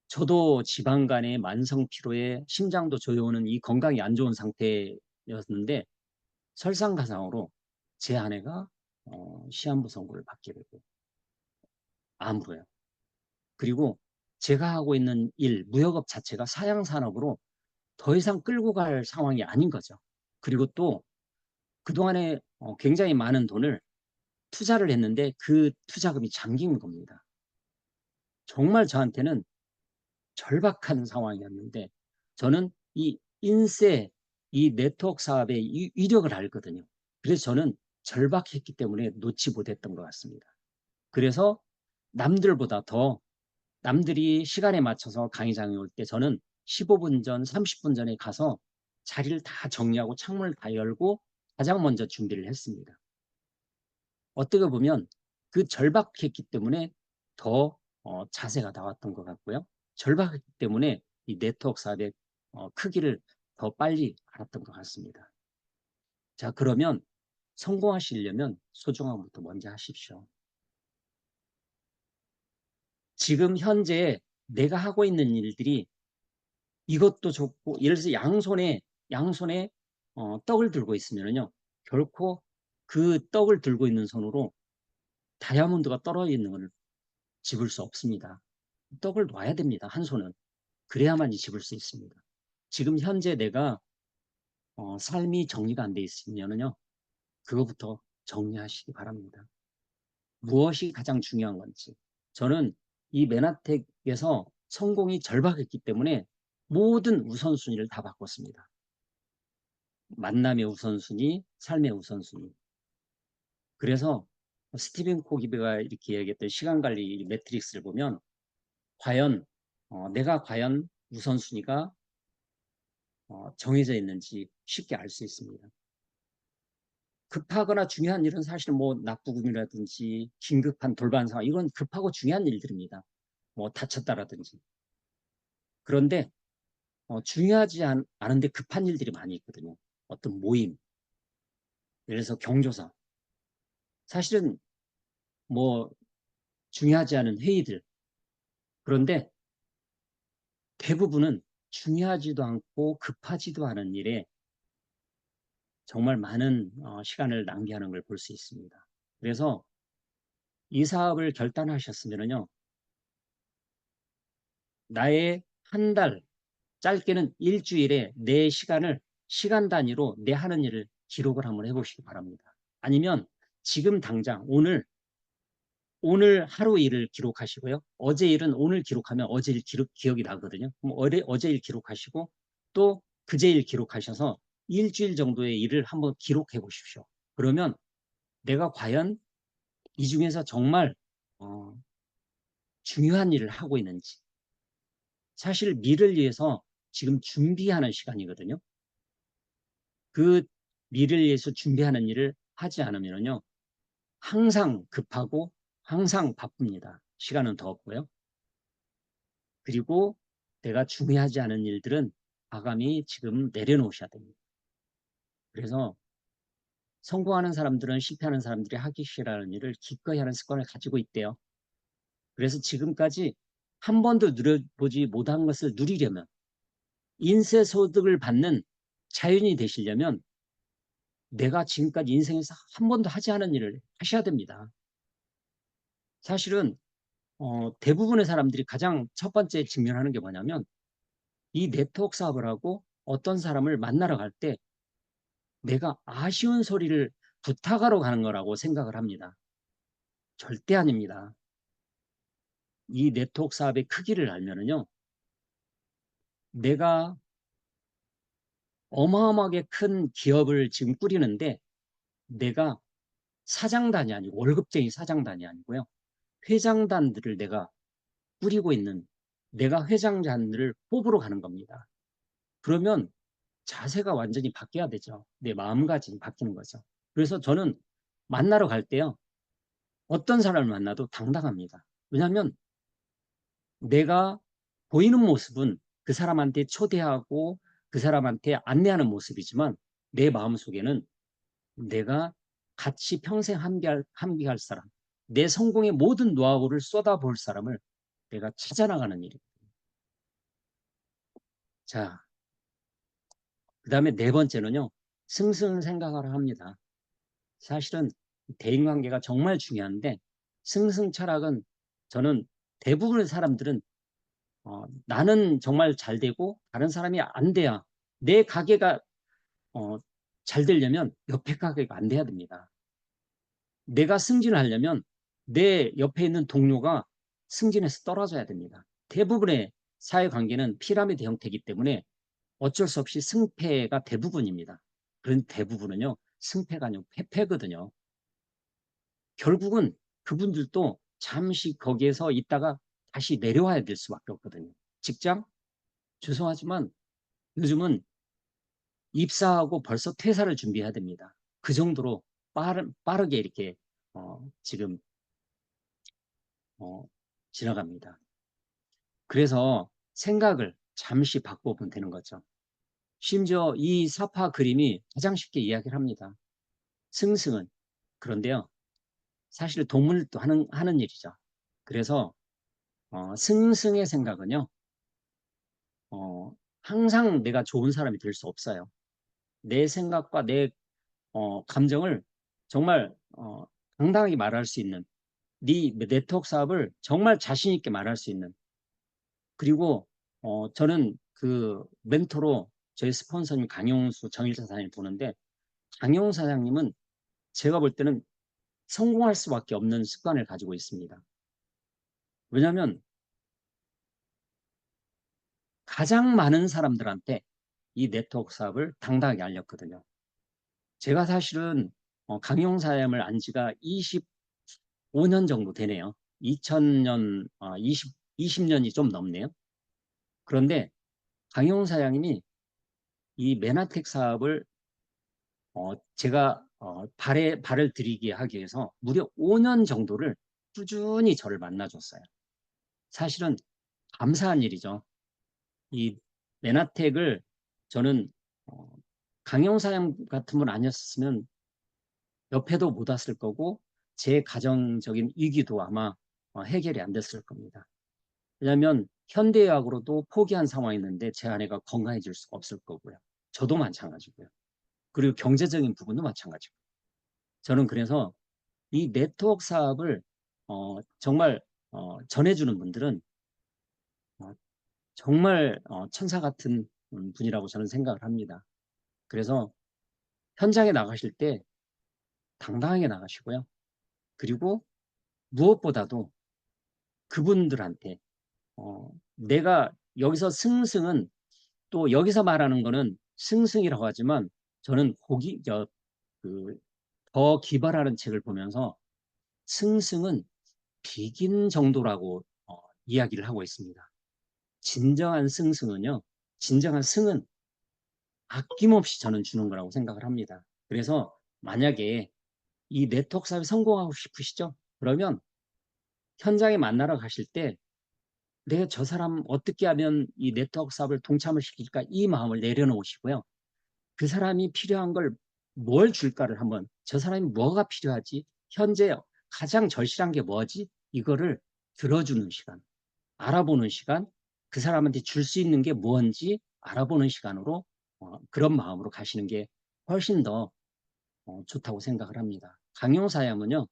저도 지방간에 만성 피로에 심장도 조여오는 이 건강이 안 좋은 상태였는데 설상가상으로 제 아내가 시한부 선고를 받게 되고 암부예요. 그리고 제가 하고 있는 일, 무역업 자체가 사양산업으로 더 이상 끌고 갈 상황이 아닌 거죠. 그리고 또 그동안에 굉장히 많은 돈을 투자를 했는데 그 투자금이 잠긴 겁니다. 정말 저한테는 절박한 상황이었는데 저는 이 인세, 이 네트워크 사업의 이 위력을 알거든요. 그래서 저는 절박했기 때문에 놓지 못했던 것 같습니다. 그래서 남들보다 더 남들이 시간에 맞춰서 강의장에 올 때 저는 15분 전, 30분 전에 가서 자리를 다 정리하고 창문을 다 열고 가장 먼저 준비를 했습니다. 어떻게 보면 그 절박했기 때문에 더 자세가 나왔던 것 같고요. 절박했기 때문에 이 네트워크 사업의 크기를 더 빨리 알았던 것 같습니다. 자, 그러면 성공하시려면 소중함부터 먼저 하십시오. 지금 현재 내가 하고 있는 일들이 이것도 좋고 예를 들어서 양손에 떡을 들고 있으면요 결코 그 떡을 들고 있는 손으로 다이아몬드가 떨어져 있는 걸 집을 수 없습니다. 떡을 놔야 됩니다. 한 손은. 그래야만 집을 수 있습니다. 지금 현재 내가 삶이 정리가 안 돼 있으면요. 그거부터 정리하시기 바랍니다. 무엇이 가장 중요한 건지. 저는 이 메나텍에서 성공이 절박했기 때문에 모든 우선순위를 다 바꿨습니다. 만남의 우선순위, 삶의 우선순위. 그래서 스티븐 코기베가 이렇게 얘기했던 시간관리 매트릭스를 보면 과연 내가 과연 우선순위가 정해져 있는지 쉽게 알 수 있습니다. 급하거나 중요한 일은 사실 뭐 납부금이라든지 긴급한 돌발 상황 이건 급하고 중요한 일들입니다. 뭐 다쳤다라든지. 그런데 중요하지 않은데 급한 일들이 많이 있거든요. 어떤 모임, 예를 들어서 경조사. 사실은 뭐 중요하지 않은 회의들. 그런데 대부분은 중요하지도 않고 급하지도 않은 일에 정말 많은 시간을 낭비하는 걸 볼 수 있습니다. 그래서 이 사업을 결단하셨으면요. 나의 한 달, 짧게는 일주일에 내 시간을 시간 단위로 내 하는 일을 기록을 한번 해보시기 바랍니다. 아니면 지금 당장 오늘 하루 일을 기록하시고요. 어제 일은 오늘 기록하면 어제 일 기억이 나거든요. 그럼 어제 일 기록하시고 또 그제 일 기록하셔서 일주일 정도의 일을 한번 기록해 보십시오. 그러면 내가 과연 이 중에서 정말 중요한 일을 하고 있는지. 사실 미래를 위해서 지금 준비하는 시간이거든요. 그 미래를 위해서 준비하는 일을 하지 않으면요. 항상 급하고 항상 바쁩니다. 시간은 더 없고요. 그리고 내가 중요하지 않은 일들은 과감히 지금 내려놓으셔야 됩니다. 그래서 성공하는 사람들은 실패하는 사람들이 하기 싫어하는 일을 기꺼이 하는 습관을 가지고 있대요. 그래서 지금까지 한 번도 누려보지 못한 것을 누리려면, 인세소득을 받는 자연이 되시려면 내가 지금까지 인생에서 한 번도 하지 않은 일을 하셔야 됩니다. 사실은 대부분의 사람들이 가장 첫 번째 직면하는 게 뭐냐면, 이 네트워크 사업을 하고 어떤 사람을 만나러 갈 때 내가 아쉬운 소리를 부탁하러 가는 거라고 생각을 합니다. 절대 아닙니다. 이 네트워크 사업의 크기를 알면은요, 내가 어마어마하게 큰 기업을 지금 꾸리는데 내가 사장단이 아니고, 월급쟁이 사장단이 아니고요, 회장단들을 내가 꾸리고 있는, 내가 회장단들을 뽑으러 가는 겁니다. 그러면 자세가 완전히 바뀌어야 되죠. 내 마음가짐이 바뀌는 거죠. 그래서 저는 만나러 갈 때요, 어떤 사람을 만나도 당당합니다. 왜냐하면 내가 보이는 모습은 그 사람한테 초대하고 그 사람한테 안내하는 모습이지만, 내 마음속에는 내가 같이 평생 함께할 사람, 내 성공의 모든 노하우를 쏟아볼 사람을 내가 찾아나가는 일입니다. 자, 그 다음에 네 번째는요, 승승생각하라 합니다. 사실은 대인관계가 정말 중요한데, 승승차락은, 저는 대부분의 사람들은 나는 정말 잘 되고 다른 사람이 안 돼야, 내 가게가 어, 잘 되려면 옆에 가게가 안 돼야 됩니다. 내가 승진을 하려면 내 옆에 있는 동료가 승진해서 떨어져야 됩니다. 대부분의 사회관계는 피라미드 형태이기 때문에 어쩔 수 없이 승패가 대부분입니다. 그런 대부분은요, 승패가 아니고 패패거든요. 결국은 그분들도 잠시 거기에서 있다가 다시 내려와야 될 수밖에 없거든요. 직장? 죄송하지만 요즘은 입사하고 벌써 퇴사를 준비해야 됩니다. 그 정도로 빠르게 이렇게 지금 어, 지나갑니다. 그래서 생각을 잠시 바꿔보면 되는 거죠. 심지어 이 사파 그림이 가장 쉽게 이야기를 합니다. 승승은. 그런데요, 사실 동물도 하는 일이죠. 그래서 승승의 생각은요, 어, 항상 내가 좋은 사람이 될 수 없어요. 내 생각과 내 감정을 정말 당당하게 말할 수 있는, 네 네트워크 사업을 정말 자신 있게 말할 수 있는, 그리고 저는 그 멘토로 저희 스폰서님 강용수 정일자 사장님 보는데, 강용수 사장님은 제가 볼 때는 성공할 수밖에 없는 습관을 가지고 있습니다. 왜냐하면 가장 많은 사람들한테 이 네트워크 사업을 당당하게 알렸거든요. 제가 사실은 강용사 사장님을 안 지가 25년 정도 되네요. 2000년, 20년이 좀 넘네요. 그런데 강용사 사장님이 이 메나텍 사업을 제가 발을 들이게 하기 위해서 무려 5년 정도를 꾸준히 저를 만나줬어요. 사실은 감사한 일이죠. 이 메나텍을 저는 어, 강용 사장 같은 분 아니었으면 옆에도 못 왔을 거고, 제 가정적인 위기도 아마 해결이 안 됐을 겁니다. 왜냐하면 현대의학으로도 포기한 상황이 있는데 제 아내가 건강해질 수가 없을 거고요. 저도 마찬가지고요. 그리고 경제적인 부분도 마찬가지고. 저는 그래서 이 네트워크 사업을 정말 전해주는 분들은 어, 정말 천사 같은 분이라고 저는 생각을 합니다. 그래서 현장에 나가실 때 당당하게 나가시고요. 그리고 무엇보다도 그분들한테 내가 여기서 승승은, 또 여기서 말하는 거는 승승이라고 하지만, 저는 더 기발하는 책을 보면서 승승은 비긴 정도라고 이야기를 하고 있습니다. 진정한 승승은요, 진정한 승은 아낌없이 저는 주는 거라고 생각을 합니다. 그래서 만약에 이 네트워크 사업에 성공하고 싶으시죠? 그러면 현장에 만나러 가실 때 내가 저 사람 어떻게 하면 이 네트워크 사업을 동참을 시킬까 이 마음을 내려놓으시고요. 그 사람이 필요한 걸 뭘 줄까를 한번 저 사람이 뭐가 필요하지? 현재 가장 절실한 게 뭐지? 이거를 들어주는 시간, 알아보는 시간, 그 사람한테 줄 수 있는 게 뭔지 알아보는 시간으로 그런 마음으로 가시는 게 훨씬 더 좋다고 생각을 합니다. 강용사야은요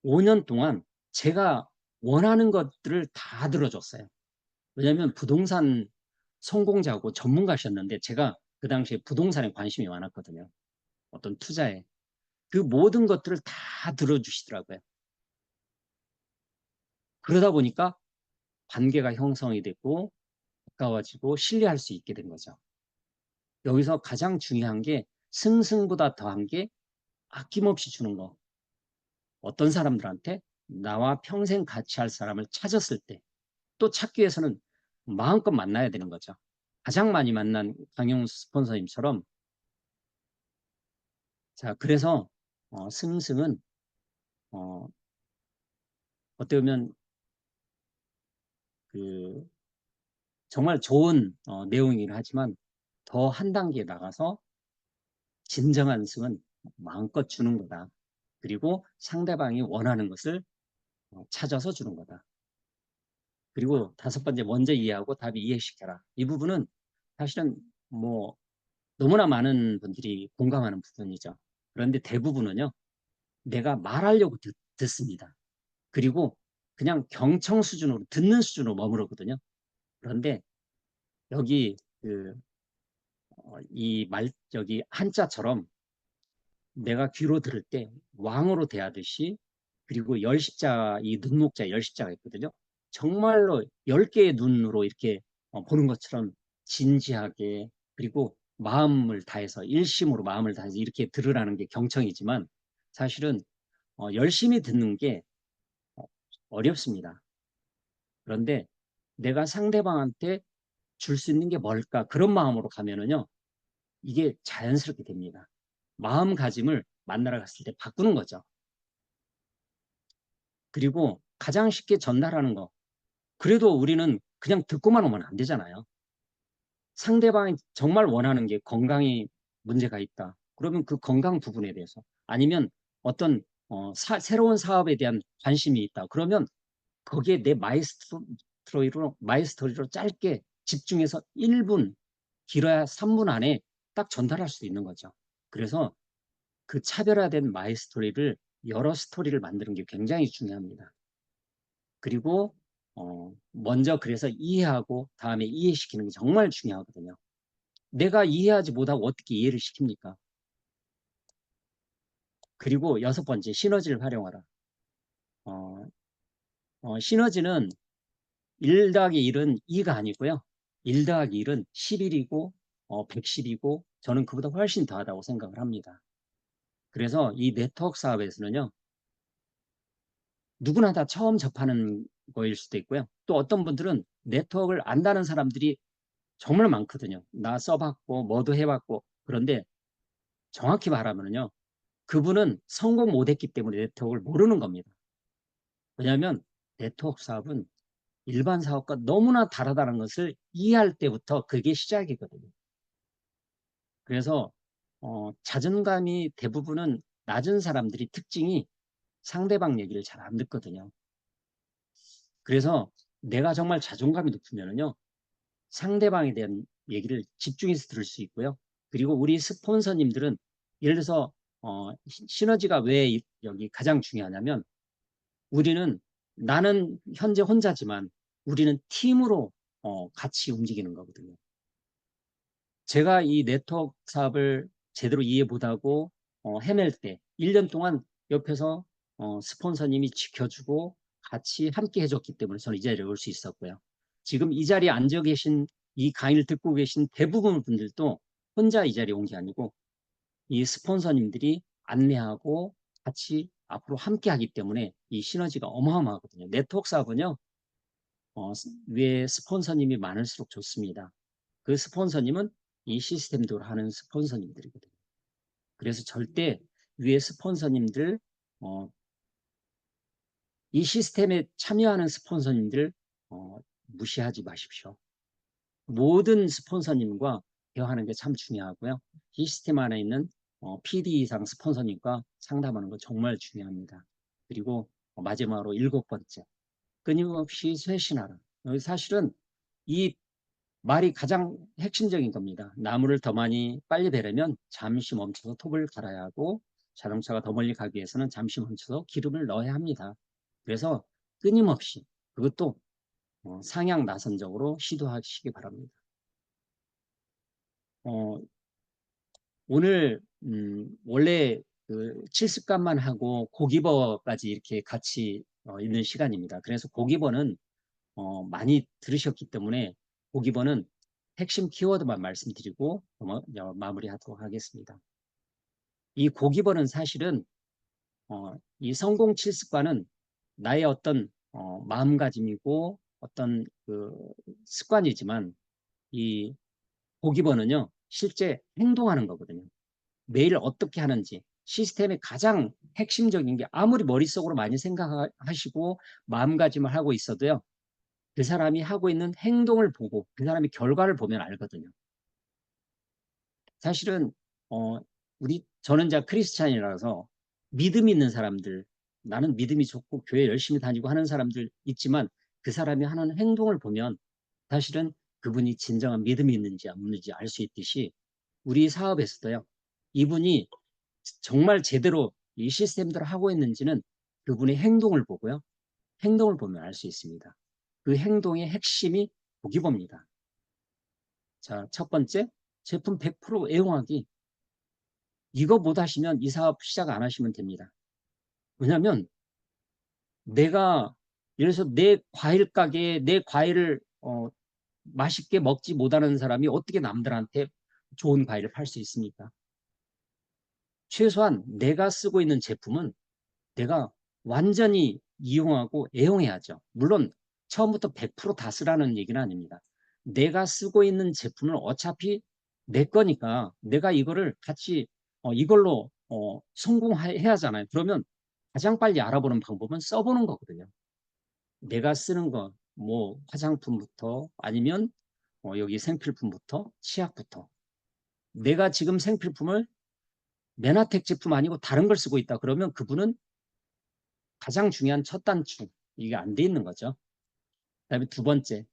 5년 동안 제가 원하는 것들을 다 들어줬어요. 왜냐하면 부동산 성공자고 전문가셨는데 제가 그 당시에 부동산에 관심이 많았거든요. 어떤 투자에. 그 모든 것들을 다 들어주시더라고요. 그러다 보니까 관계가 형성이 됐고 가까워지고 신뢰할 수 있게 된 거죠. 여기서 가장 중요한 게 승승보다 더한 게 아낌없이 주는 거. 어떤 사람들한테 나와 평생 같이 할 사람을 찾았을 때 또 찾기 위해서는 마음껏 만나야 되는 거죠. 가장 많이 만난 강용수 스폰서님처럼 자 그래서 승승은 어, 어떻게 보면 그 정말 좋은 내용이긴 하지만 더 한 단계 나가서 진정한 승은 마음껏 주는 거다. 그리고 상대방이 원하는 것을 찾아서 주는 거다. 그리고 다섯 번째 먼저 이해하고 답이 이해시켜라. 이 부분은 사실은 뭐 너무나 많은 분들이 공감하는 부분이죠. 그런데 대부분은요. 내가 말하려고 듣습니다. 그리고 그냥 경청 수준으로 듣는 수준으로 머무르거든요. 그런데 여기 이 여기 한자처럼 내가 귀로 들을 때 왕으로 대하듯이 그리고 열십자 이 눈목자 열십자가 있거든요. 정말로 10개의 눈으로 이렇게 보는 것처럼 진지하게 그리고 마음을 다해서 일심으로 마음을 다해서 이렇게 들으라는 게 경청이지만 사실은 열심히 듣는 게 어렵습니다. 그런데 내가 상대방한테 줄 수 있는 게 뭘까? 그런 마음으로 가면은요, 이게 자연스럽게 됩니다. 마음가짐을 만나러 갔을 때 바꾸는 거죠. 그리고 가장 쉽게 전달하는 거. 그래도 우리는 그냥 듣고만 오면 안 되잖아요. 상대방이 정말 원하는 게 건강이 문제가 있다. 그러면 그 건강 부분에 대해서 아니면 어떤 새로운 사업에 대한 관심이 있다. 그러면 거기에 내 마이스토리로 짧게 집중해서 1분, 길어야 3분 안에 딱 전달할 수 있는 거죠. 그래서 그 차별화된 마이스토리를 여러 스토리를 만드는 게 굉장히 중요합니다. 그리고 먼저 그래서 이해하고 다음에 이해시키는 게 정말 중요하거든요. 내가 이해하지 못하고 어떻게 이해를 시킵니까? 그리고 여섯 번째, 시너지를 활용하라. 어, 시너지는 1 더하기 1은 2가 아니고요. 1 더하기 1은 11이고 110이고 저는 그보다 훨씬 더하다고 생각을 합니다. 그래서 이 네트워크 사업에서는요. 누구나 다 처음 접하는 거일 수도 있고요. 또 어떤 분들은 네트워크를 안다는 사람들이 정말 많거든요. 나 써봤고 뭐도 해봤고 그런데 정확히 말하면요. 그분은 성공 못했기 때문에 네트워크를 모르는 겁니다. 왜냐하면 네트워크 사업은 일반 사업과 너무나 다르다는 것을 이해할 때부터 그게 시작이거든요. 그래서 자존감이 대부분은 낮은 사람들이 특징이 상대방 얘기를 잘 안 듣거든요. 그래서 내가 정말 자존감이 높으면요. 상대방에 대한 얘기를 집중해서 들을 수 있고요. 그리고 우리 스폰서님들은 예를 들어서 시너지가 왜 여기 가장 중요하냐면 우리는 나는 현재 혼자지만 우리는 팀으로 같이 움직이는 거거든요. 제가 이 네트워크 사업을 제대로 이해 못하고 헤맬 때 1년 동안 옆에서 스폰서님이 지켜주고 같이 함께 해줬기 때문에 저는 이 자리에 올 수 있었고요. 지금 이 자리에 앉아 계신 이 강의를 듣고 계신 대부분 분들도 혼자 이 자리에 온 게 아니고 이 스폰서님들이 안내하고 같이 앞으로 함께 하기 때문에 이 시너지가 어마어마하거든요. 네트워크 사업은요. 위에 스폰서님이 많을수록 좋습니다. 그 스폰서님은 이 시스템도 하는 스폰서님들이거든요. 그래서 절대 위에 스폰서님들 이 시스템에 참여하는 스폰서님들 무시하지 마십시오. 모든 스폰서님과 대화하는 게 참 중요하고요. 시스템 안에 있는 PD 이상 스폰서님과 상담하는 거 정말 중요합니다. 그리고 마지막으로 7번째, 끊임없이 쇄신하라. 사실은 이 말이 가장 핵심적인 겁니다. 나무를 더 많이 빨리 베려면 잠시 멈춰서 톱을 갈아야 하고, 자동차가 더 멀리 가기 위해서는 잠시 멈춰서 기름을 넣어야 합니다. 그래서 끊임없이, 그것도 상향 나선적으로 시도하시기 바랍니다. 어, 오늘 원래 그 실습관만 하고 고기버까지 이렇게 같이 있는 시간입니다. 그래서 고기버는 많이 들으셨기 때문에 고기버는 핵심 키워드만 말씀드리고 마무리하도록 하겠습니다. 이 고기버는 사실은 이 성공 실습관은 나의 어떤 마음가짐이고 어떤 그 습관이지만, 이 고기버는요 실제 행동하는 거거든요. 매일 어떻게 하는지, 시스템의 가장 핵심적인 게, 아무리 머릿속으로 많이 생각하시고 마음가짐을 하고 있어도요, 그 사람이 하고 있는 행동을 보고 그 사람의 결과를 보면 알거든요. 사실은 저는 이제 크리스찬이라서 믿음 있는 사람들, 나는 믿음이 좋고 교회 열심히 다니고 하는 사람들 있지만, 그 사람이 하는 행동을 보면 사실은 그분이 진정한 믿음이 있는지 없는지 알 수 있듯이, 우리 사업에서도요, 이분이 정말 제대로 이 시스템들을 하고 있는지는 그분의 행동을 보고요, 행동을 보면 알 수 있습니다. 그 행동의 핵심이 고기버입니다. 자, 첫 번째, 제품 100% 애용하기. 이거 못 하시면 이 사업 시작 안 하시면 됩니다. 왜냐하면 내가, 예를 들어서 내 과일 가게에 내 과일을 맛있게 먹지 못하는 사람이 어떻게 남들한테 좋은 과일을 팔 수 있습니까? 최소한 내가 쓰고 있는 제품은 내가 완전히 이용하고 애용해야죠. 물론 처음부터 100%다 쓰라는 얘기는 아닙니다. 내가 쓰고 있는 제품을 어차피 내 거니까 내가 이거를 같이 이걸로 성공해야 하잖아요. 그러면 가장 빨리 알아보는 방법은 써보는 거거든요. 내가 쓰는 거, 뭐 화장품부터 아니면 여기 생필품부터 치약부터, 내가 지금 생필품을 메나텍 제품 아니고 다른 걸 쓰고 있다 그러면 그분은 가장 중요한 첫 단추, 이게 안 돼 있는 거죠. 그다음에 두 번째,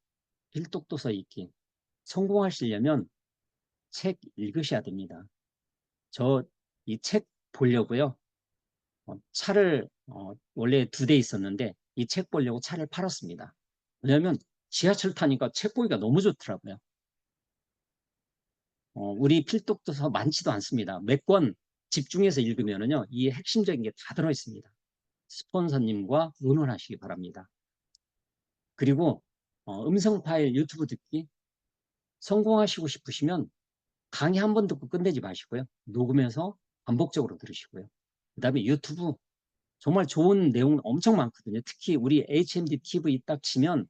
필독도서 읽기. 성공하시려면 책 읽으셔야 됩니다. 저 이 책 보려고요, 차를 원래 2대 있었는데 이 책 보려고 차를 팔았습니다. 왜냐하면 지하철 타니까 책 보기가 너무 좋더라고요. 우리 필독도서 많지도 않습니다. 몇 권 집중해서 읽으면은요, 이 핵심적인 게 다 들어 있습니다. 스폰서님과 의논하시기 바랍니다. 그리고 음성 파일 유튜브 듣기. 성공하시고 싶으시면 강의 한 번 듣고 끝내지 마시고요, 녹음해서 반복적으로 들으시고요. 그 다음에 유튜브 정말 좋은 내용 엄청 많거든요. 특히 우리 HMD TV 딱 치면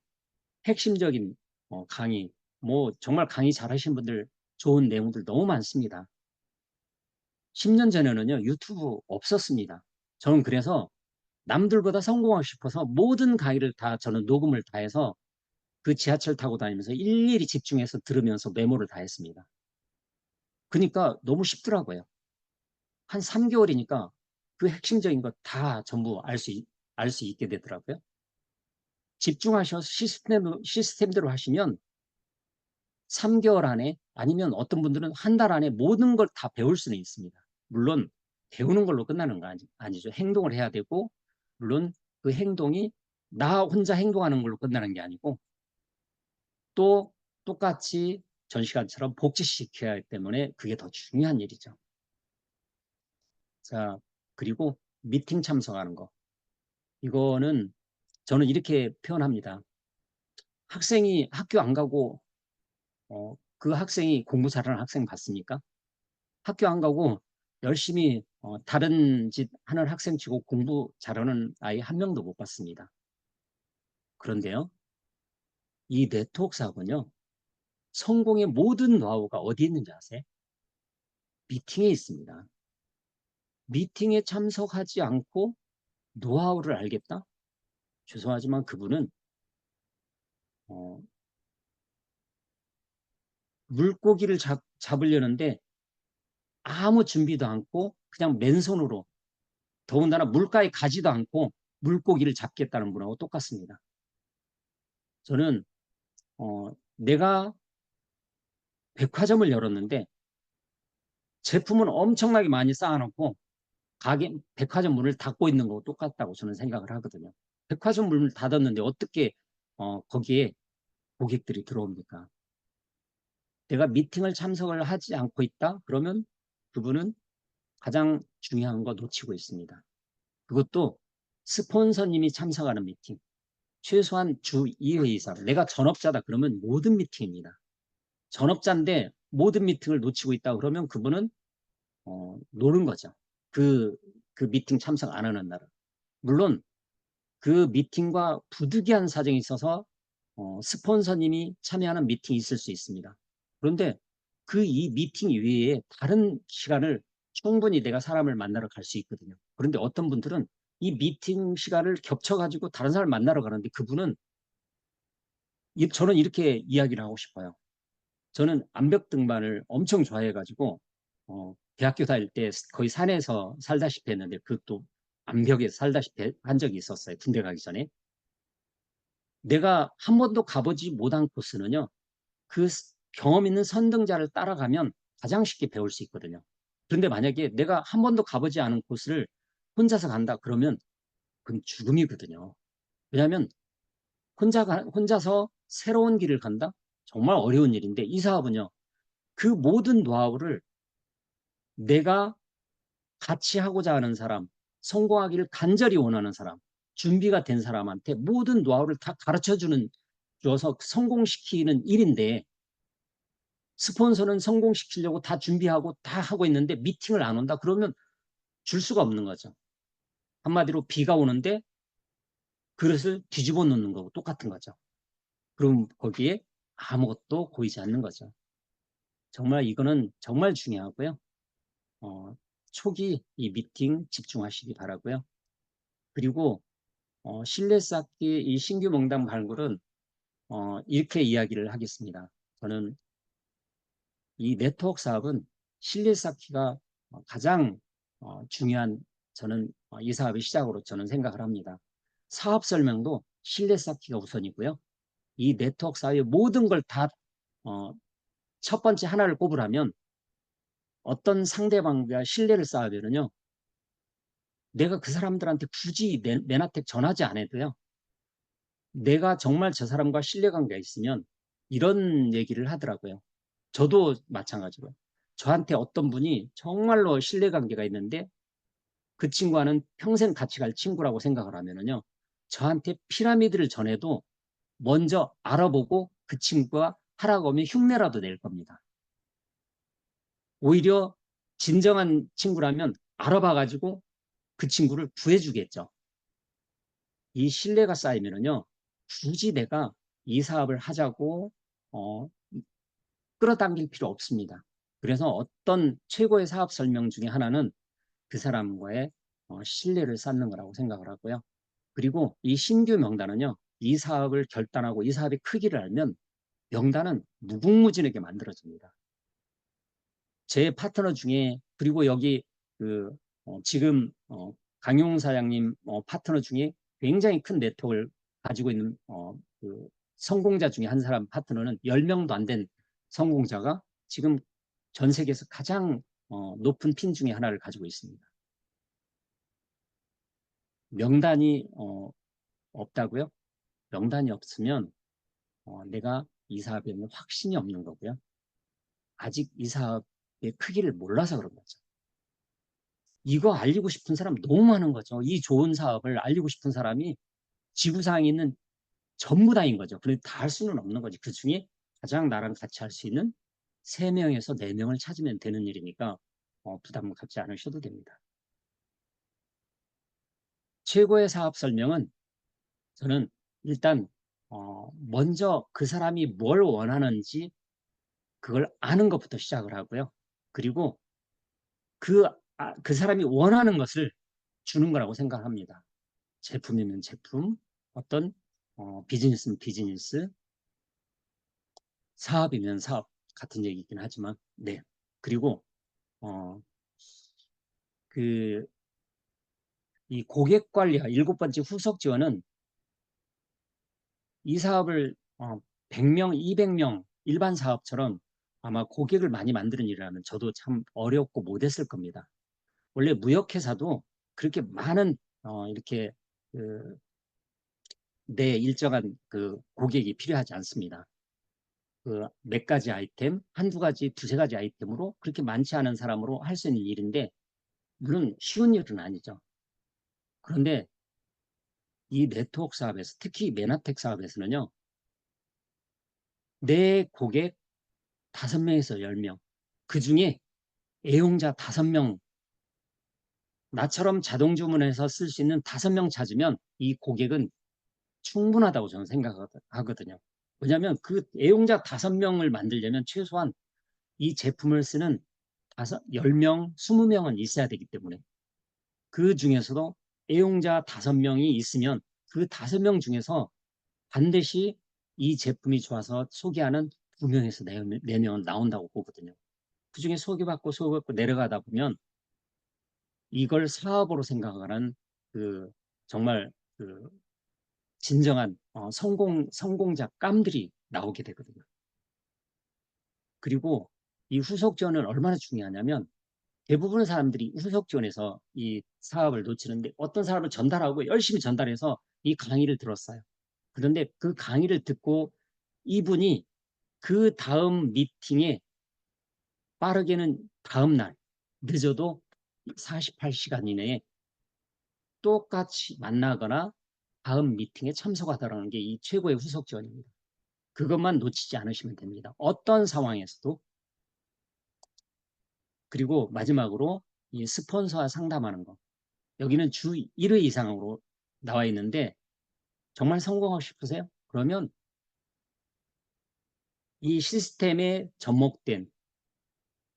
핵심적인 강의, 뭐 정말 강의 잘하신 분들 좋은 내용들 너무 많습니다. 10년 전에는요 유튜브 없었습니다. 저는 그래서 남들보다 성공하고 싶어서 모든 강의를 다 저는 녹음을 다 해서 그 지하철 타고 다니면서 일일이 집중해서 들으면서 메모를 다 했습니다. 그러니까 너무 쉽더라고요. 한 3개월이니까 그 핵심적인 거 다 전부 알 수 있게 되더라고요. 집중하셔서 시스템대로 하시면 3개월 안에, 아니면 어떤 분들은 한 달 안에 모든 걸 다 배울 수는 있습니다. 물론 배우는 걸로 끝나는 거 아니죠. 행동을 해야 되고, 물론 그 행동이 나 혼자 행동하는 걸로 끝나는 게 아니고, 또 똑같이 전시관처럼 복지시켜야 하기 때문에 그게 더 중요한 일이죠. 자, 그리고 미팅 참석하는 거. 이거는 저는 이렇게 표현합니다. 학생이 학교 안 가고 그 학생이 공부 잘하는 학생 봤습니까? 학교 안 가고 열심히 다른 짓 하는 학생 치고 공부 잘하는 아이 한 명도 못 봤습니다. 그런데요, 이 네트워크 사업은요, 성공의 모든 노하우가 어디 있는지 아세요? 미팅에 있습니다. 미팅에 참석하지 않고 노하우를 알겠다? 죄송하지만 그분은 어, 물고기를 잡으려는데 아무 준비도 않고 그냥 맨손으로 더군다나 물가에 가지도 않고 물고기를 잡겠다는 분하고 똑같습니다. 저는 내가 백화점을 열었는데 제품은 엄청나게 많이 쌓아놓고 백화점 문을 닫고 있는 거고 똑같다고 저는 생각을 하거든요. 백화점 문을 닫았는데 어떻게 거기에 고객들이 들어옵니까? 내가 미팅을 참석을 하지 않고 있다? 그러면 그분은 가장 중요한 거 놓치고 있습니다. 그것도 스폰서님이 참석하는 미팅. 최소한 주 2회 이상. 내가 전업자다 그러면 모든 미팅입니다. 전업자인데 모든 미팅을 놓치고 있다 그러면 그분은 노는 거죠. 그, 그 미팅 참석 안 하는 날은. 물론 그 미팅과 부득이한 사정이 있어서 스폰서님이 참여하는 미팅이 있을 수 있습니다. 그런데 그 이 미팅 이외에 다른 시간을 충분히 내가 사람을 만나러 갈 수 있거든요. 그런데 어떤 분들은 이 미팅 시간을 겹쳐가지고 다른 사람을 만나러 가는데 그분은 저는 이렇게 이야기를 하고 싶어요. 저는 암벽 등반을 엄청 좋아해가지고 대학교 다닐 때 거의 산에서 살다시피 했는데 그것도 암벽에 살다시피 한 적이 있었어요. 군대 가기 전에. 내가 한 번도 가보지 못한 코스는요. 그 경험 있는 선등자를 따라가면 가장 쉽게 배울 수 있거든요. 그런데 만약에 내가 한 번도 가보지 않은 코스를 혼자서 간다 그러면 그건 죽음이거든요. 왜냐하면 혼자서 새로운 길을 간다? 정말 어려운 일인데 이 사업은요. 그 모든 노하우를 내가 같이 하고자 하는 사람, 성공하기를 간절히 원하는 사람, 준비가 된 사람한테 모든 노하우를 다 가르쳐주는 줘서 성공시키는 일인데 스폰서는 성공시키려고 다 준비하고 다 하고 있는데 미팅을 안 온다? 그러면 줄 수가 없는 거죠. 한마디로 비가 오는데 그릇을 뒤집어 놓는 거고 똑같은 거죠. 그럼 거기에 아무것도 보이지 않는 거죠. 정말 이거는 정말 중요하고요. 초기 이 미팅 집중하시기 바라고요. 그리고 신뢰 쌓기 이 신규 명단 발굴은 이렇게 이야기를 하겠습니다. 저는 이 네트워크 사업은 신뢰 쌓기가 가장 중요한 저는 이 사업의 시작으로 저는 생각을 합니다. 사업 설명도 신뢰 쌓기가 우선이고요. 이 네트워크 사업의 모든 걸 다 첫 번째 하나를 꼽으라면 어떤 상대방과 신뢰를 쌓으면요. 내가 그 사람들한테 굳이 내나택 전하지 않아도요. 내가 정말 저 사람과 신뢰관계가 있으면 이런 얘기를 하더라고요. 저도 마찬가지로. 저한테 어떤 분이 정말로 신뢰관계가 있는데 그 친구와는 평생 같이 갈 친구라고 생각을 하면은요. 저한테 피라미드를 전해도 먼저 알아보고 그 친구가 하라고 하면 흉내라도 낼 겁니다. 오히려 진정한 친구라면 알아봐가지고 그 친구를 구해주겠죠. 이 신뢰가 쌓이면은요. 굳이 내가 이 사업을 하자고 어, 끌어당길 필요 없습니다. 그래서 어떤 최고의 사업 설명 중에 하나는 그 사람과의 신뢰를 쌓는 거라고 생각을 하고요. 그리고 이 신규 명단은요. 이 사업을 결단하고 이 사업의 크기를 알면 명단은 무궁무진하게 만들어집니다. 제 파트너 중에 그리고 여기 그 지금 강용 사장님 파트너 중에 굉장히 큰 네트워크를 가지고 있는 그 성공자 중에 한 사람 파트너는 10명도 안 된 성공자가 지금 전 세계에서 가장 높은 핀 중에 하나를 가지고 있습니다. 명단이 없다고요? 명단이 없으면 내가 이 사업에 는 확신이 없는 거고요. 아직 이 사업의 크기를 몰라서 그런 거죠. 이거 알리고 싶은 사람 너무 많은 거죠. 이 좋은 사업을 알리고 싶은 사람이 지구상에 있는 전부 다인 거죠. 그런데 다 할 수는 없는 거지. 그 중에 가장 나랑 같이 할 수 있는 3명에서 4명을 찾으면 되는 일이니까 부담 갖지 않으셔도 됩니다. 최고의 사업 설명은 저는 일단 먼저 그 사람이 뭘 원하는지 그걸 아는 것부터 시작을 하고요. 그리고 그 사람이 원하는 것을 주는 거라고 생각합니다. 제품이면 제품, 어떤 비즈니스는 비즈니스, 사업이면 사업 같은 얘기긴 하지만, 네. 그리고 어, 그, 이 고객 관리와 일곱 번째 후속 지원은 이 사업을 100명, 200명 일반 사업처럼 아마 고객을 많이 만드는 일이라면 저도 참 어렵고 못했을 겁니다. 원래 무역회사도 그렇게 많은 이렇게 그, 내 일정한 그 고객이 필요하지 않습니다. 그 몇 가지 아이템, 한두 가지, 두세 가지 아이템으로 그렇게 많지 않은 사람으로 할 수 있는 일인데, 물론 쉬운 일은 아니죠. 그런데 이 네트워크 사업에서, 특히 메나텍 사업에서는요, 내 고객 5명에서 10명, 그 중에 애용자 5명, 나처럼 자동 주문해서 쓸 수 있는 5명 찾으면 이 고객은 충분하다고 저는 생각하거든요. 왜냐하면 그 애용자 5명을 만들려면 최소한 이 제품을 쓰는 10명, 20명은 있어야 되기 때문에, 그 중에서도 애용자 5명이 있으면 그 5명 중에서 반드시 이 제품이 좋아서 소개하는 2명에서 4명 나온다고 보거든요. 그 중에 소개받고 내려가다 보면 이걸 사업으로 생각하는 그 정말 그 진정한 성공자 깜들이 나오게 되거든요. 그리고 이 후속 지원은 얼마나 중요하냐면, 대부분의 사람들이 후속 지원에서 이 사업을 놓치는데, 어떤 사람을 전달하고 열심히 전달해서 이 강의를 들었어요. 그런데 그 강의를 듣고 이분이 그 다음 미팅에 빠르게는 다음 날, 늦어도 48시간 이내에 똑같이 만나거나 다음 미팅에 참석하더라는 게 이 최고의 후속 지원입니다. 그것만 놓치지 않으시면 됩니다. 어떤 상황에서도. 그리고 마지막으로 이 스폰서와 상담하는 거. 여기는 주 1회 이상으로 나와 있는데, 정말 성공하고 싶으세요? 그러면 이 시스템에 접목된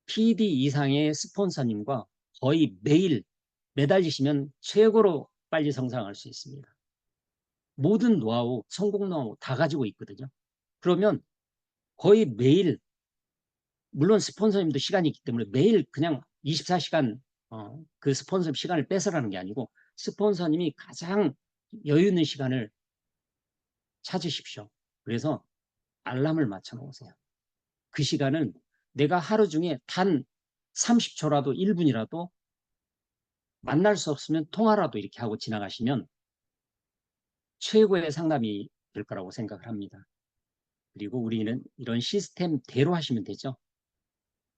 PD 이상의 스폰서님과 거의 매일 매달리시면 최고로 빨리 성장할 수 있습니다. 모든 노하우, 성공 노하우 다 가지고 있거든요. 그러면 거의 매일, 물론 스폰서님도 시간이 있기 때문에 매일 그냥 24시간 그 스폰서 시간을 뺏으라는 게 아니고, 스폰서님이 가장 여유 있는 시간을 찾으십시오. 그래서 알람을 맞춰 놓으세요. 그 시간은 내가 하루 중에 단 30초라도 1분이라도 만날 수 없으면 통화라도 이렇게 하고 지나가시면 최고의 상담이 될 거라고 생각을 합니다. 그리고 우리는 이런 시스템대로 하시면 되죠.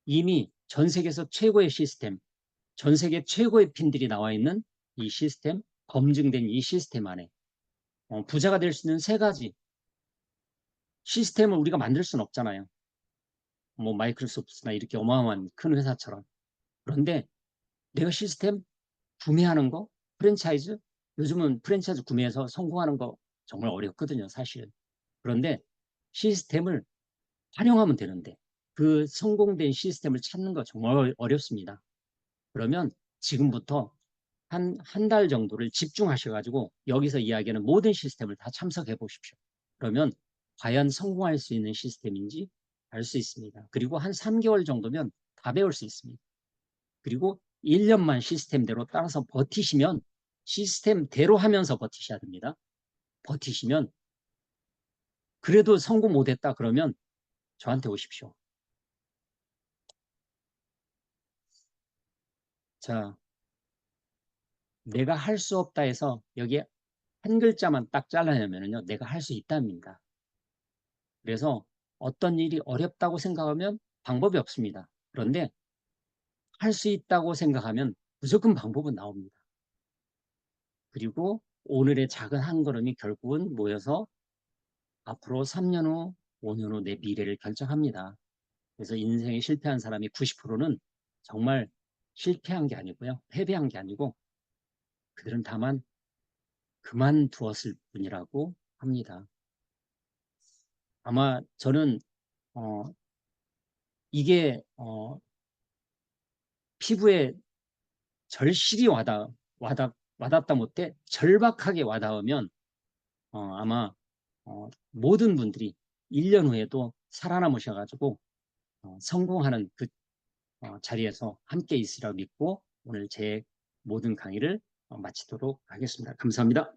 이미 전 세계에서 최고의 시스템, 전 세계 최고의 핀들이 나와 있는 이 시스템, 검증된 이 시스템 안에 부자가 될 수 있는 3가지 시스템을 우리가 만들 수는 없잖아요. 뭐 마이크로소프트나 이렇게 어마어마한 큰 회사처럼. 그런데 내가 시스템 구매하는 거, 프랜차이즈, 요즘은 프랜차이즈 구매해서 성공하는 거 정말 어렵거든요, 사실은. 그런데 시스템을 활용하면 되는데, 그 성공된 시스템을 찾는 거 정말 어렵습니다. 그러면 지금부터 한 달 정도를 집중하셔가지고 여기서 이야기하는 모든 시스템을 다 참석해 보십시오. 그러면 과연 성공할 수 있는 시스템인지 알 수 있습니다. 그리고 한 3개월 정도면 다 배울 수 있습니다. 그리고 1년만 시스템대로 따라서 버티시면, 시스템대로 하면서 버티셔야 됩니다. 버티시면, 그래도 성공 못했다 그러면 저한테 오십시오. 자, 내가 할 수 없다 해서 여기에 한 글자만 딱 잘라내면요, 내가 할 수 있답니다. 그래서 어떤 일이 어렵다고 생각하면 방법이 없습니다. 그런데 할 수 있다고 생각하면 무조건 방법은 나옵니다. 그리고 오늘의 작은 한 걸음이 결국은 모여서 앞으로 3년 후, 5년 후 내 미래를 결정합니다. 그래서 인생에 실패한 사람이 90%는 정말 실패한 게 아니고요, 패배한 게 아니고, 그들은 다만 그만두었을 뿐이라고 합니다. 아마 저는 어, 이게 피부에 절실히 와닿다 못해 절박하게 와닿으면 아마 모든 분들이 1년 후에도 살아남으셔가지고 성공하는 그 자리에서 함께 있으리라 믿고 오늘 제 모든 강의를 마치도록 하겠습니다. 감사합니다.